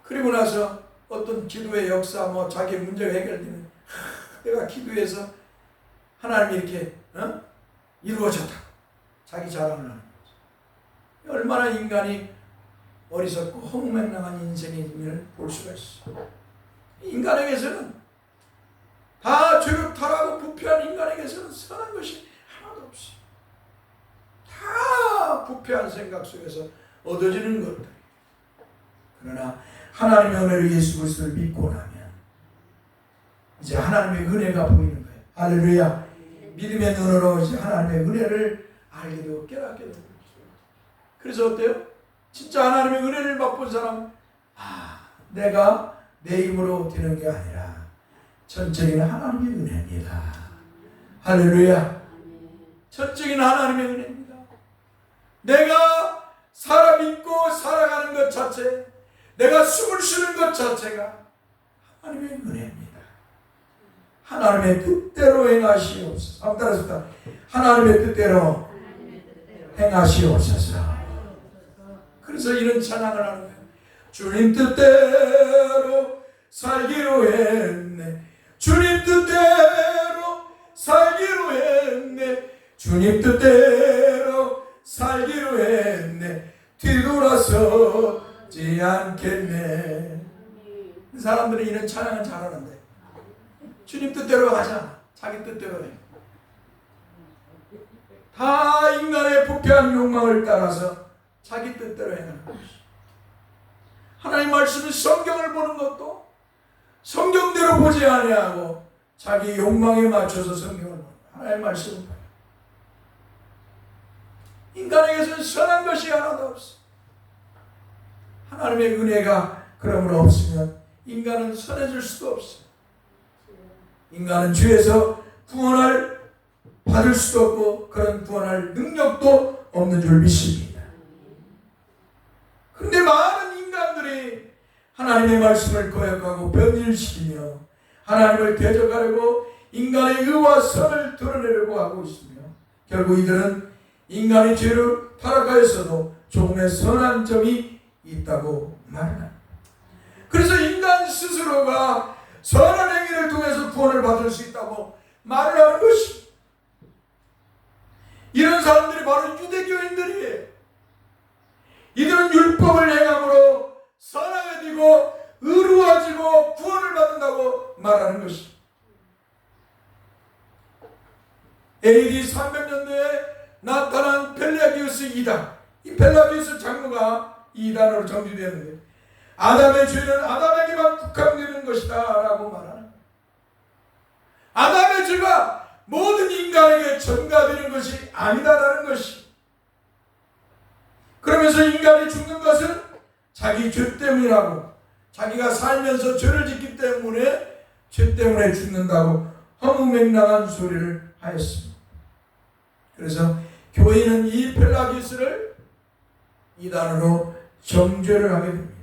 그리고 나서 어떤 기도의 역사, 자기 문제가 해결되면 내가 기도해서 하나님이 이렇게 이루어졌다. 자기 자랑을 하는 거죠. 얼마나 인간이 어리석고 허무맹랑한 인생임을 볼 수가 있어. 인간에게서는 다 죄로 타락하고 부패한 인간에게서는 선한 것이 하나도 없어. 다 부패한 생각 속에서 얻어지는 것들. 그러나 하나님의 은혜로 예수 그리스도를 믿고 나면 이제 하나님의 은혜가 보이는 거예요. 할렐루야. 믿음의 눈으로 이제 하나님의 은혜를 알게 되고 깨닫게 되는 거죠. 그래서 어때요? 진짜 하나님의 은혜를 맛본 사람, 내가 내 힘으로 되는 게 아니라 전적인 하나님의 은혜입니다. 할렐루야. 전적인 하나님의 은혜입니다. 내가 살아 믿고 살아가는 것 자체, 내가 숨을 쉬는 것 자체가 하나님의 은혜입니다. 하나님의 뜻대로 행하시옵소서. 한번 따라서 하나님의 뜻대로 행하시옵소서. 그래서 이런 찬양을 하는 거예요. 주님 뜻대로 살기로 했네. 주님 뜻대로 살기로 했네. 주님 뜻대로 살기로 했네. 뒤돌아서지 않겠네. 사람들은 이런 찬양을 잘하는데 주님 뜻대로 하자. 자기 뜻대로 해. 다 인간의 부패한 욕망을 따라서 자기 뜻대로 행하는 것이. 하나님 말씀은 성경을 보는 것도 성경대로 보지 아니하고 자기 욕망에 맞춰서 성경을 보는 하나님의 말씀을 봐요. 인간에게서는 선한 것이 하나도 없어. 하나님의 은혜가 그러므로 없으면 인간은 선해질 수도 없어. 인간은 죄에서 구원을 받을 수도 없고 그런 구원할 능력도 없는 줄 믿습니다. 그런데 많은 인간들이 하나님의 말씀을 거역하고 변질시키며 하나님을 대적하려고 인간의 의와 선을 드러내려고 하고 있으며 결국 이들은 인간의 죄로 타락하였어도 조금의 선한 점이 있다고 말합니다. 그래서 인간 스스로가 선한 행위를 통해서 구원을 받을 수 있다고 말을 하는 것이, 이런 사람들이 바로 유대교인들이에요. 이들은 율법을 행함으로 선하게 되고 의로워지고 구원을 받는다고 말하는 것이. AD 300년도에 나타난 펠라기우스 이단, 이 펠라기우스 장로가 이단으로 정죄되었는데 아담의 죄는 아담에게만 국한되는 것이다 라고 말하는 거예요. 아담의 죄가 모든 인간에게 전가되는 것이 아니다라는 것이. 그러면서 인간이 죽는 것은 자기 죄 때문이라고, 자기가 살면서 죄를 짓기 때문에 죄 때문에 죽는다고 허무맹랑한 소리를 하였습니다. 그래서 교회는 이 펠라기스를 이단으로 정죄를 하게 됩니다.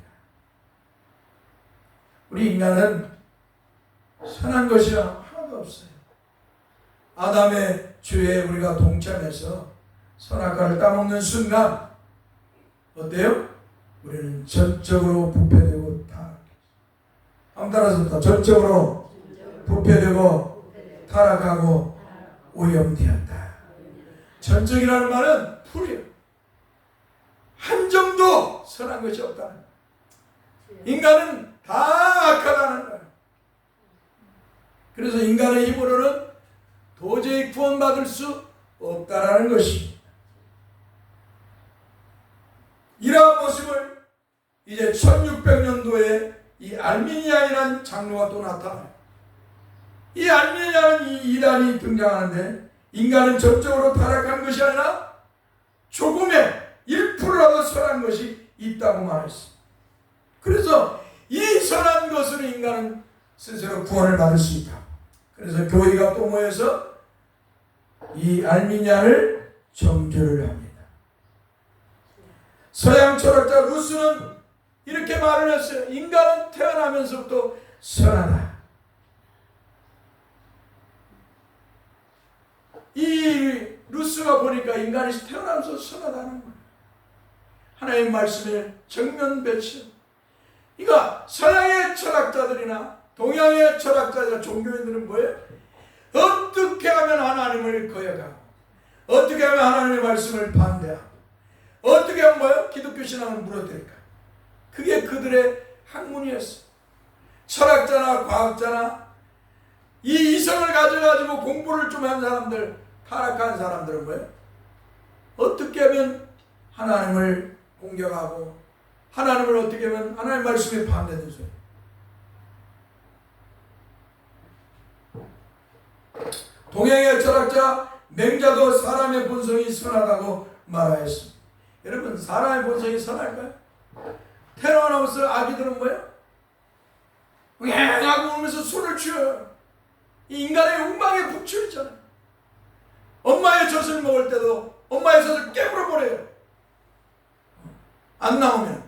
우리 인간은 선한 것이 하나도 없어요. 아담의 죄에 우리가 동참해서 선악과를 따먹는 순간 어때요? 우리는 전적으로 부패되고 한번 따라서 전적으로 부패되고 타락하고 오염되었다. 전적이라는 말은 풀이요. 한 점도 선한 것이 없다는 거예요. 인간은 다 악하다는 거예요. 그래서 인간의 힘으로는 도저히 구원받을 수 없다라는 것입니다. 이러한 모습을 이제 1600년도에 이 알미니아이라는 장로가 또 나타나요. 이 알미니아는 이 이단이 등장하는데 인간은 전적으로 타락한 것이 아니라 조금의 1%라도 선한 것이 있다고 말했습니다. 그래서 이 선한 것으로 인간은 스스로 구원을 받을 수 있다. 그래서 교회가 또 모여서 이 알미니아를 정죄를 합니다. 서양 철학자 루스는 이렇게 말을 했어요. 인간은 태어나면서부터 선하다. 이 루스가 보니까 인간이 태어나면서 선하다는 거예요. 하나님의 말씀에 정면 배치. 그러니까 서양의 철학자들이나 동양의 철학자들이나 종교인들은 뭐예요? 어떻게 하면 하나님을 거역하고 어떻게 하면 하나님의 말씀을 반대하고 어떻게 하면 뭐예요? 기독교 신앙을 무너뜨릴까? 그게 그들의 학문이었어요. 철학자나 과학자나 이 이성을 가져가지고 공부를 좀 한 사람들, 타락한 사람들은 뭐예요? 어떻게 하면 하나님을 공격하고 하나님을 어떻게 하면 하나님의 말씀에 반대되는 소리. 동양의 철학자 맹자도 사람의 본성이 선하다고 말하였습니다. 여러분, 사람의 본성이 선할까요? 태어나면서 아기들은 뭐예요? 하고 울면서 손을 쥐어요. 인간의 욕망에 붙여 있잖아요. 엄마의 젖을 먹을 때도 엄마의 젖을 깨물어 버려요. 안 나오면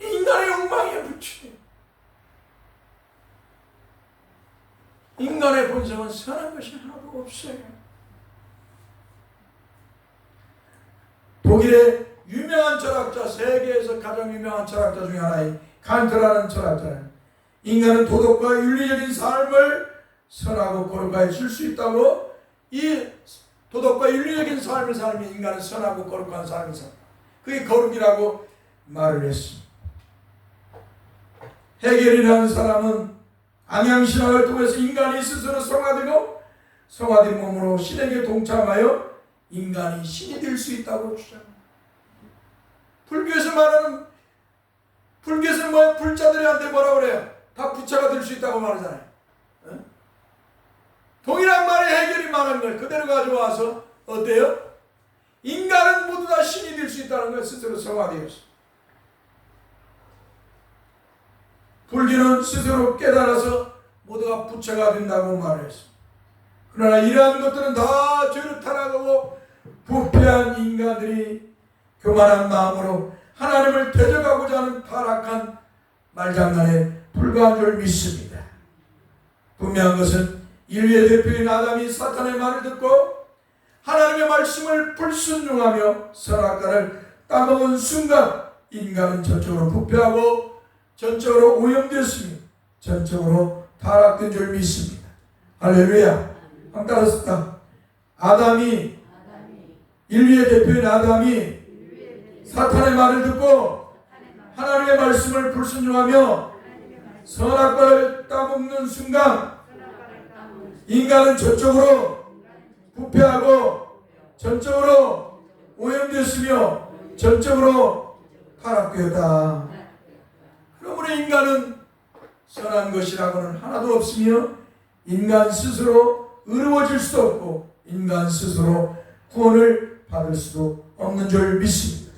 인간의 욕망에 붙여. 인간의 본성은 선한 것이 하나도 없어요. 독일의 유명한 철학자, 세계에서 가장 유명한 철학자 중에 하나인 칸트라는 철학자는 인간은 도덕과 윤리적인 삶을 선하고 거룩하게 줄 수 있다고, 이 도덕과 윤리적인 삶을 살면 인간은 선하고 거룩한 삶을 산다. 그게 거룩이라고 말을 했습니다. 헤겔이라는 사람은 암양신학을 통해서 인간이 스스로 성화되고 성화된 몸으로 신에게 동참하여 인간이 신이 될 수 있다고 주장합니다. 불교에서 말하는, 불교에서는 뭐야? 불자들한테 뭐라 그래요? 다 부처가 될 수 있다고 말하잖아요. 동일한 말에 해결이 말한 걸 그대로 가져와서 어때요? 인간은 모두 다 신이 될 수 있다는 걸 스스로 성화되었어. 불교는 스스로 깨달아서 모두가 부처가 된다고 말했어. 그러나 이러한 것들은 다 죄로 타락하고 부패한 인간들이 교만한 마음으로 하나님을 대적하고자 하는 타락한 말장난에 불과한 줄 믿습니다. 분명한 것은 인류의 대표인 아담이 사탄의 말을 듣고 하나님의 말씀을 불순종하며 선악과를 따먹은 순간 인간은 전적으로 부패하고 전적으로 오염되었습니다. 전적으로 타락된 줄 믿습니다. 할렐루야. 한번 따라서 아담이, 인류의 대표인 아담이 사탄의 말을 듣고 하나님의 말씀을 불순종하며 선악과를 따먹는 순간 인간은 전적으로 부패하고 전적으로 오염되었으며 전적으로 타락되었다. 그러므로 인간은 선한 것이라고는 하나도 없으며 인간 스스로 의로워질 수도 없고 인간 스스로 구원을 받을 수도 없는 줄 믿습니다.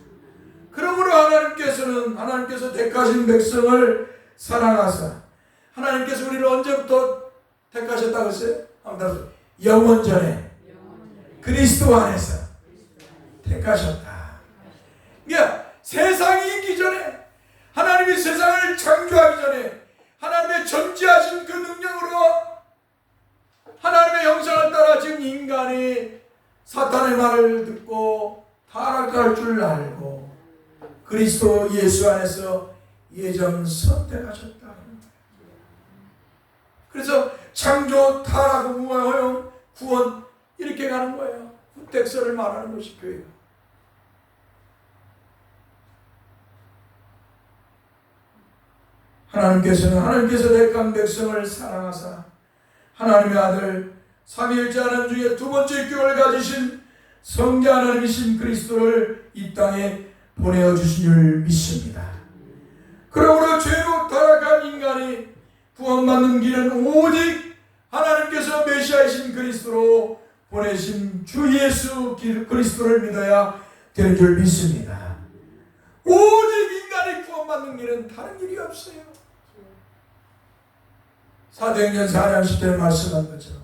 그러므로 하나님께서 택하신 백성을 사랑하사 하나님께서 우리를 언제부터 택하셨다고 했어요? 영원전에 그리스도 안에서 택하셨다. 그러니까 세상이 있기 전에, 하나님이 세상을 창조하기 전에 하나님의 전지하신 그 능력으로 하나님의 형상을 그리스도 예수 안에서 예정 선택하셨다. 그래서 창조, 타락, 무화허용, 구원 이렇게 가는 거예요. 후택서를 말하는 것이 교회가. 하나님께서 택한 백성을 사랑하사 하나님의 아들 삼위일체 하나님 중에 두 번째 육격을 가지신 성자 하나님이신 그리스도를 이 땅에 보내어 주신 줄 믿습니다. 그러므로 죄로 타락한 인간이 구원받는 길은 오직 하나님께서 메시아이신 그리스도로 보내신 주 예수 그리스도를 믿어야 되는 줄 믿습니다. 오직 인간이 구원받는 길은 다른 길이 없어요. 사도행전 4장 10절에 말씀한 것처럼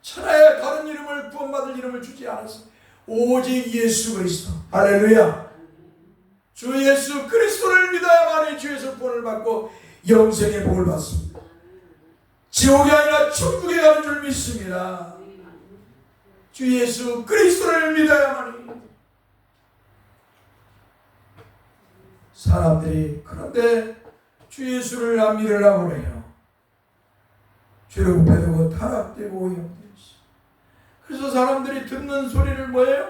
천하에 다른 이름을 구원받을 이름을 주지 않았어요. 오직 예수 그리스도. 할렐루야. 주 예수 그리스도를 믿어야만이 주에서 구원을 받고 영생의 복을 받습니다. 지옥이 아니라 천국에 가는 줄 믿습니다. 주 예수 그리스도를 믿어야만이. 사람들이 그런데 주 예수를 안 믿으려고 해요. 죄로 부패되고 타락되고 오염되어 있어. 그래서 사람들이 듣는 소리를 뭐예요?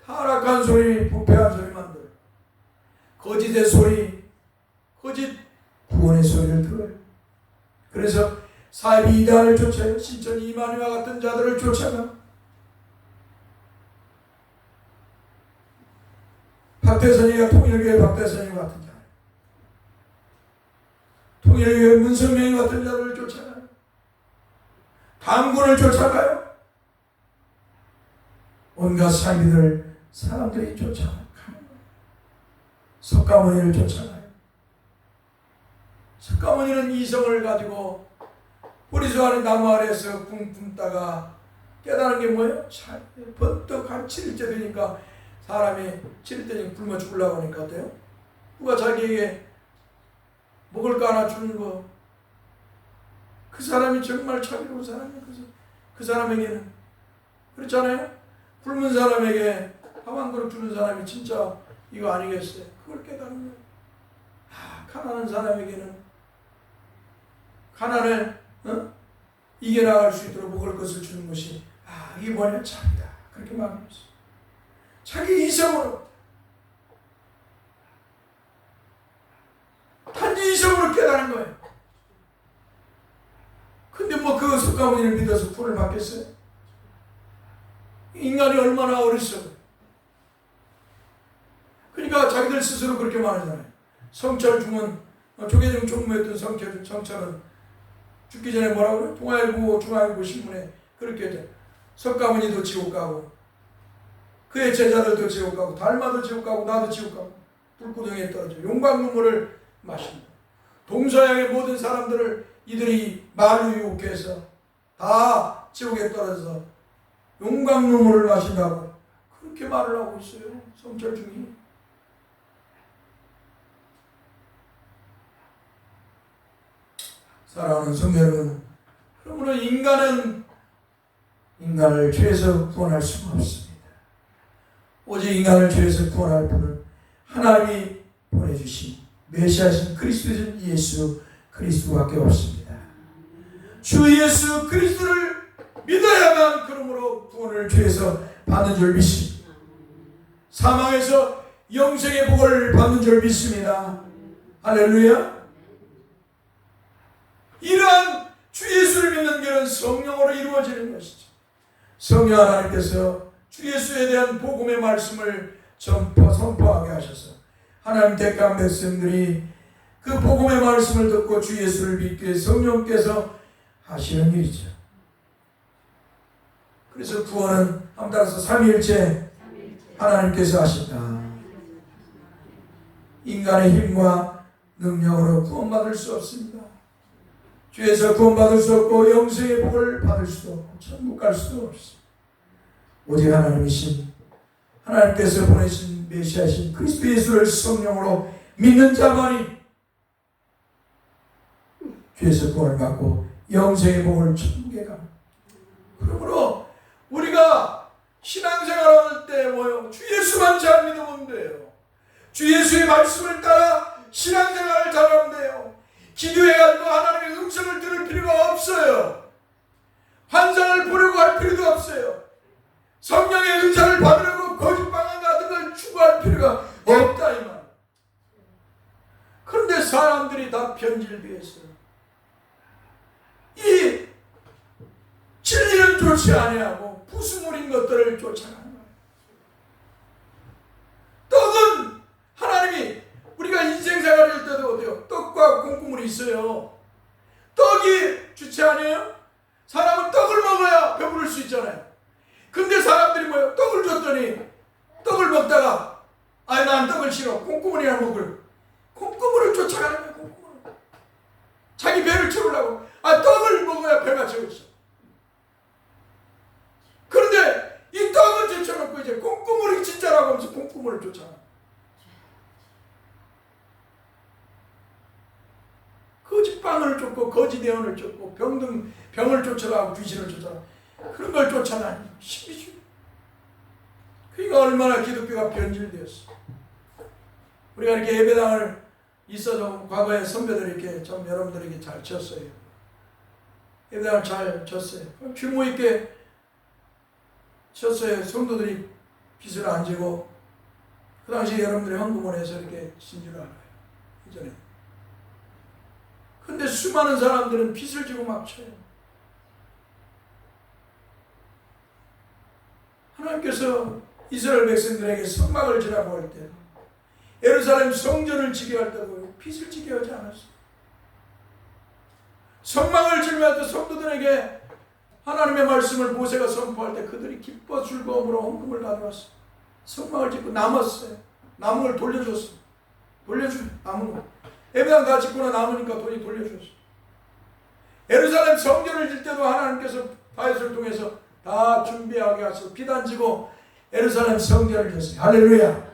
타락한 소리, 부패한 소리만 들어요. 거짓의 소리, 거짓 구원의 소리를 들어요. 그래서 사이비 이단을 쫓아요. 신천 이만희와 같은 자들을 쫓아가. 박대선이가 통일교회 박대선이 같은 자, 통일교회 문성명이 같은 자들을 쫓아가요. 당군을 쫓아가요. 온갖 사이비들 사람들이 쫓아가요. 석가모니를 쫓아가요. 석가모니는 이성을 가지고 보리수 아래 나무 아래에서 붕 품다가 깨달은 게 뭐예요? 번뜩 한 7일째 되니까 사람이 7일째 굶어 죽으려고 하니까 어때요? 누가 자기에게 먹을 거 하나 주는 거, 그 사람이 정말 자비로운 사람이에요. 그 사람에게는 그렇잖아요. 굶은 사람에게 밥 한 그릇 주는 사람이 진짜 이거 아니겠어요? 그걸 깨달은 거예요. 가난한 사람에게는 가난을 이겨나갈 수 있도록 먹을 것을 주는 것이 이게 뭐냐? 자비다. 그렇게 말했어요. 자기 이성으로, 단지 이성으로 깨달은 거예요. 근데 뭐 그 석가모니를 믿어서 구원을 받겠어요? 인간이 얼마나 어리석어요. 그러니까 자기들 스스로 그렇게 말하잖아요. 성철 중은 조계종 총무였던 성철은 죽기 전에 뭐라고 그래요? 동아일보 중앙일보 신문에 그렇게 했죠. 석가모니도 지옥 가고 그의 제자들도 지옥 가고 달마도 지옥 가고 나도 지옥 가고 불구덩이에 떨어져 용광 눈물을 마신다. 동서양의 모든 사람들을 이들이 말로 유혹해서 다 지옥에 떨어져서 용광 눈물을 마신다고 그렇게 말을 하고 있어요. 성철 중이. 사랑하는 성도 여러분, 그러므로 인간은 인간을 죄에서 구원할 수가 없습니다. 오직 인간을 죄에서 구원할 분은 하나님이 보내주신 메시아신 그리스도이신 예수 그리스도밖에 없습니다. 주 예수 그리스도를 믿어야만 그러므로 구원을 죄에서 받는 줄 믿습니다. 사망에서 영생의 복을 받는 줄 믿습니다. 할렐루야. 이러한 주 예수를 믿는 길은 성령으로 이루어지는 것이죠. 성령 하나님께서 주 예수에 대한 복음의 말씀을 선포하게 하셔서 하나님 택한 백성들이 그 복음의 말씀을 듣고 주 예수를 믿게 위해 성령께서 하시는 일이죠. 그래서 구원은 한번 따라서 삼위일체 하나님께서 하신다. 인간의 힘과 능력으로 구원받을 수 없습니다. 죄에서 구원받을 수 없고 영생의 복을 받을 수도 없고 천국 갈 수도 없습니다. 오직 하나님께서 보내신 메시아신 그리스도 예수를 성령으로 믿는 자만이 죄에서 구원을 받고 영생의 복을 천국에 갑니다. 그러므로 우리가 신앙생활 할 때 뭐요? 주 예수만 잘 믿으면 돼요. 주 예수의 말씀을 따라 신앙생활을 잘하면 돼요. 기도해가지고 하나님의 음성을 들을 필요가 없어요. 환상을 보려고 할 필요도 없어요. 성령의 은사를 받으려고 거짓방언 같은 걸 추구할 필요가 없다 이 말. 그런데 사람들이 다 변질되었어요. 이 진리는 좋지 아니하고 부수물인 것들을 쫓아가는 거예요. 떡은 하나님이 우리가 인생생활할 때도 어때요? 떡과 콩고물이 있어요. 떡이 주체 아니에요? 사람은 떡을 먹어야 배부를 수 있잖아요. 근데 사람들이 뭐예요? 떡을 줬더니 떡을 먹다가 아니 난 떡을 싫어. 콩고물이나 먹을. 콩고물을 쫓아가는 거예요. 콩고물. 자기 배를 채우려고. 떡을 먹어야 배가 채워져. 그런데 이 떡을 제쳐놓고 이제 콩고물이 진짜라고 하면서 콩고물을 쫓아가. 거짓방언을 쫓고 거짓예언을 쫓고 병을 쫓아가고 귀신을 쫓아가고 그런 걸 쫓아다니 신비주의. 그러니까 얼마나 기독교가 변질되었어. 우리가 이렇게 예배당을 있어도 과거에 선배들이 이렇게 좀 여러분들에게 잘 쳤어요. 예배당을 잘 쳤어요. 규모 있게 쳤어요. 성도들이 빚을 안 지고 그 당시에 여러분들이 헌금을 해서 이렇게 신주를 알아요. 이전에. 근데 수많은 사람들은 빚을 지고 막 쳐요. 하나님께서 이스라엘 백성들에게 성막을 지라고 할 때, 예루살렘 성전을 지게 할 때도 빚을 지게 하지 않았어요. 성막을 지을 때 성도들에게 하나님의 말씀을 모세가 선포할 때 그들이 기뻐 즐거움으로 헌금을 가져왔어요. 성막을 짓고 남았어요. 남은 걸 돌려줬어요. 돌려줘요. 남은 거. 예배당 다 짓고나 남으니까 돈이 돌려줬어요. 예루살렘 성전을 질 때도 하나님께서 다윗을 통해서 다 준비하게 하셔서 피단 지고 예루살렘 성전을 졌어요. 할렐루야.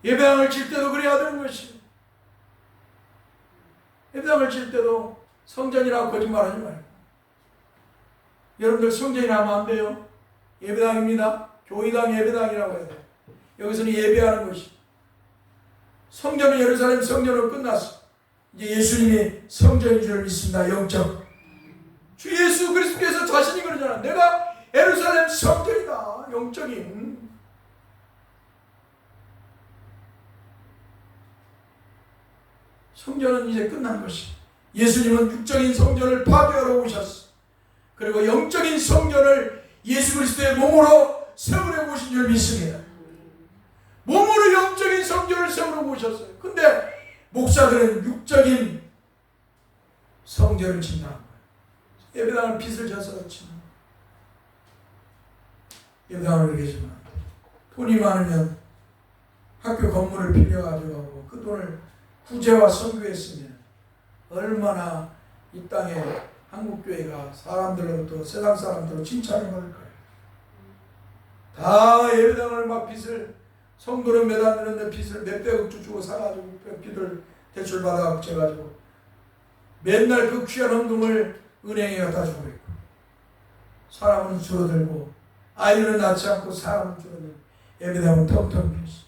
예배당을 질 때도 그래야 되는 것이. 예배당을 질 때도 성전이라고 거짓말하지 말고. 여러분들 성전이라 하면 안 돼요. 예배당입니다. 교회당 예배당이라고 해야 돼요. 여기서는 예배하는 것이. 성전은 예루살렘 성전으로 끝났어. 이제 예수님이 성전인 줄 믿습니다. 영적. 주 예수 그리스도께서 자신이 그러잖아. 내가 예루살렘 성전이다. 영적인. 성전은 이제 끝난 것이. 예수님은 육적인 성전을 파괴하러 오셨어. 그리고 영적인 성전을 예수 그리스도의 몸으로 세우려 오신 줄 믿습니다. 몸으로 영적인 성전을 세우러 오셨어요. 근데 목사들은 육적인 성전을 짓는다는 거예요. 예배당을 빚을 져서 짓는 거예요. 예배당을 그렇게 짓면 안 돼요. 돈이 많으면 학교 건물을 빌려가지고 그 돈을 구제와 선교에 쓰면 얼마나 이 땅에 한국교회가 사람들로부터 세상 사람들로 칭찬을 받을 거예요. 다 예배당을 막 빚을 성도는 몇 안 되는데 빚을 몇백억 주고 사가지고 빚을 대출받아 져가지고 맨날 그 귀한 헌금을 은행에 갖다 주고 있고 사람은 줄어들고 아이들은 낳지 않고 사람은 줄어들고 예배당은 텅텅 비었어.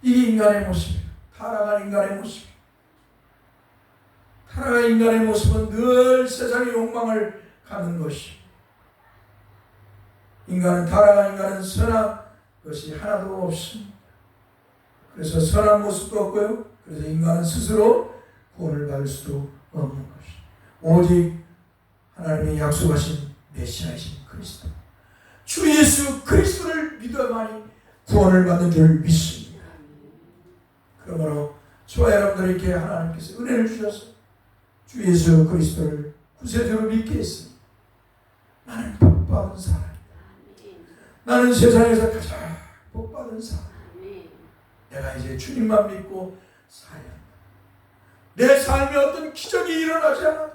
이게 인간의 모습이에요. 타락한 인간의 모습. 타락한 인간의 모습은 늘 세상의 욕망을 가는 것이. 타락한 인간은 선한 것이 하나도 없습니다. 그래서 선한 모습도 없고요. 그래서 인간은 스스로 구원을 받을 수도 없는 것이. 오직 하나님이 약속하신 메시아이신 그리스도. 주 예수 그리스도를 믿어야만이 구원을 받는 줄 믿습니다. 그러므로 저와 여러분들에게 하나님께서 은혜를 주셔서 주 예수 그리스도를 구세주로 믿게 했습니다. 나는 복받은 사람이다. 나는 세상에서 가장 복받은 사람. 내가 이제 주님만 믿고 살아야 한다. 내 삶에 어떤 기적이 일어나지 않아도,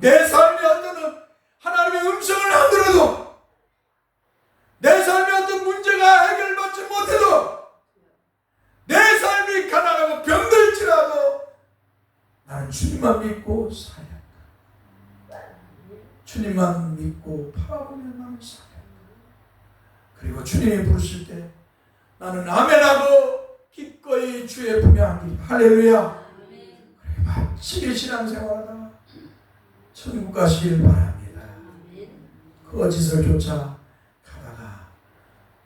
내 삶에 어떤 하나님의 음성을 안 들어도, 내 삶에 어떤 문제가 해결받지 못해도, 내 삶이 가난하고 병들지라도 나는 주님만 믿고 살아야 한다. 주님만 믿고 바라보며 나는 살아요. 그리고 주님이 부르실 때 나는 아멘하고 기꺼이 주의 품에 안기리. 할렐루야. 마치게 신앙생활하다가 천국 가시길 바랍니다. 거짓을 쫓아 가다가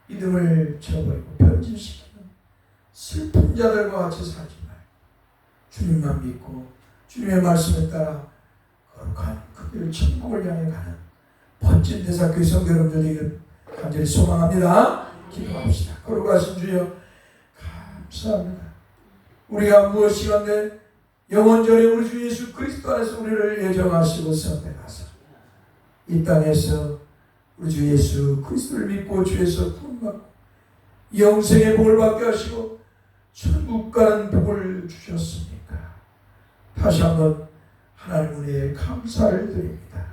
믿음을 저버리고 변질시키는 슬픈 자들과 같이 살지 말고 주님만 믿고 주님의 말씀에 따라 거룩한 그 길 천국을 향해 가는 멋진 대사교회 성도 여러분들에게 간절히 소망합니다. 기도합시다. 거룩하신 주여 감사합니다. 우리가 무엇이건데 영원전에 우리 주 예수 그리스도 안에서 우리를 예정하시고 선택하사 이 땅에서 우리 주 예수 그리스도를 믿고 주에서 구원받고 영생의 복을 받게 하시고 천국 가는 복을 주셨습니까? 다시 한번 하나님 은혜에 감사를 드립니다.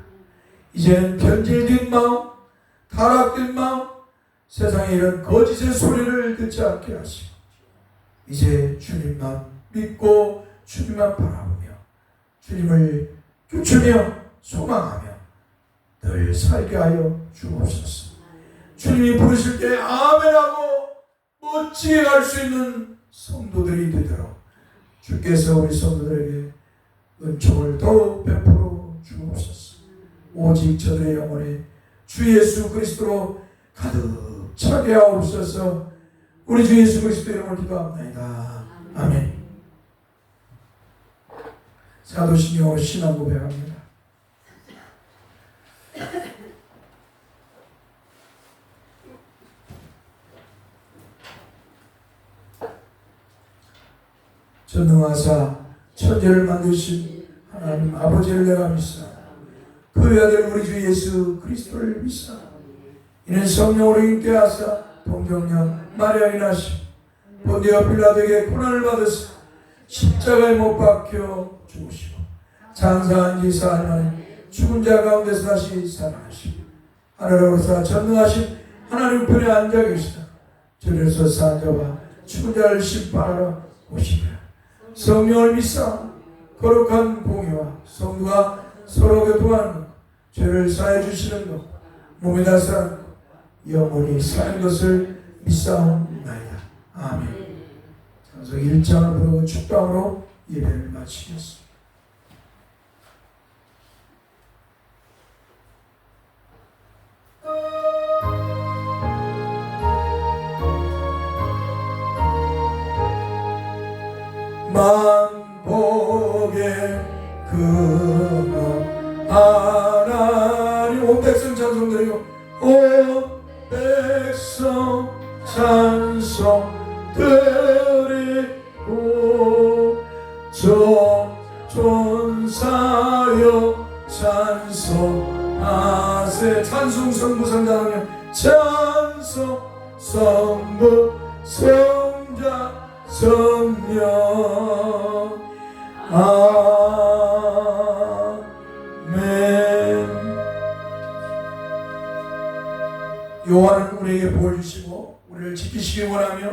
이제는 변질된 마음, 타락된 마음, 세상에 이런 거짓의 소리를 듣지 않게 하시고 이제 주님만 믿고 주님만 바라보며 주님을 쫓으며 소망하며 늘 살게 하여 주옵소서. 주님이 부르실 때 아멘하고 멋지게 갈 수 있는 성도들이 되도록 주께서 우리 성도들에게 은총을 더욱 베풀어 주옵소서. 오직 저들의 영혼에 주 예수 그리스도로 가득 차게 하옵소서. 우리 주 예수 그리스도 이름으로 기도합니다. 아멘. 사도신경으로 신앙 고백합니다. 전능하사 천지를 만드신 하나님 아버지를 내가 믿사 그 아들 우리 주 예수 그리스도를 믿사 이는 성령으로 인께 하사 동정녀 마리아에 나시 본디오 빌라도에게 고난을 받으사 십자가에 못 박혀 죽으시고 장사한 지 사흘 만에 죽은 자 가운데서 다시 살아나시고 하늘로서 전능하신 하나님 편에 앉아 계시다. 저리로서 산 자와 죽은 자를 심판하러 오시리라. 성령을 믿사 거룩한 공의와 성도가 서로 교통하는 것, 죄를 사해 주시는 것, 몸에 다스하는 것, 영원히 사는 것을 믿사옵나이다. 아멘. 찬송 1장을 부르고 축방으로 예배를 마치겠습니다. 만복의 근원 하나님 온 백성 찬송 드리고 온 백성 찬송 드리고 존사여 찬송하세 찬송 성부 성자하며 찬송 성부 성자 성령 아멘. 여호와는 우리에게 복을 주시고 우리를 지키시기 원하며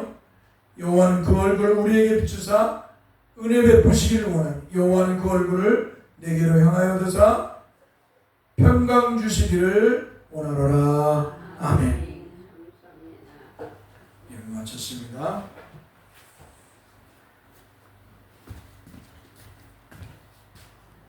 여호와는 그 얼굴을 우리에게 비추사 은혜 베푸시기를 원하며 여호와는 그 얼굴을 내게로 향하여 드사 평강 주시기를 원하노라. 아멘. 예, 마쳤습니다.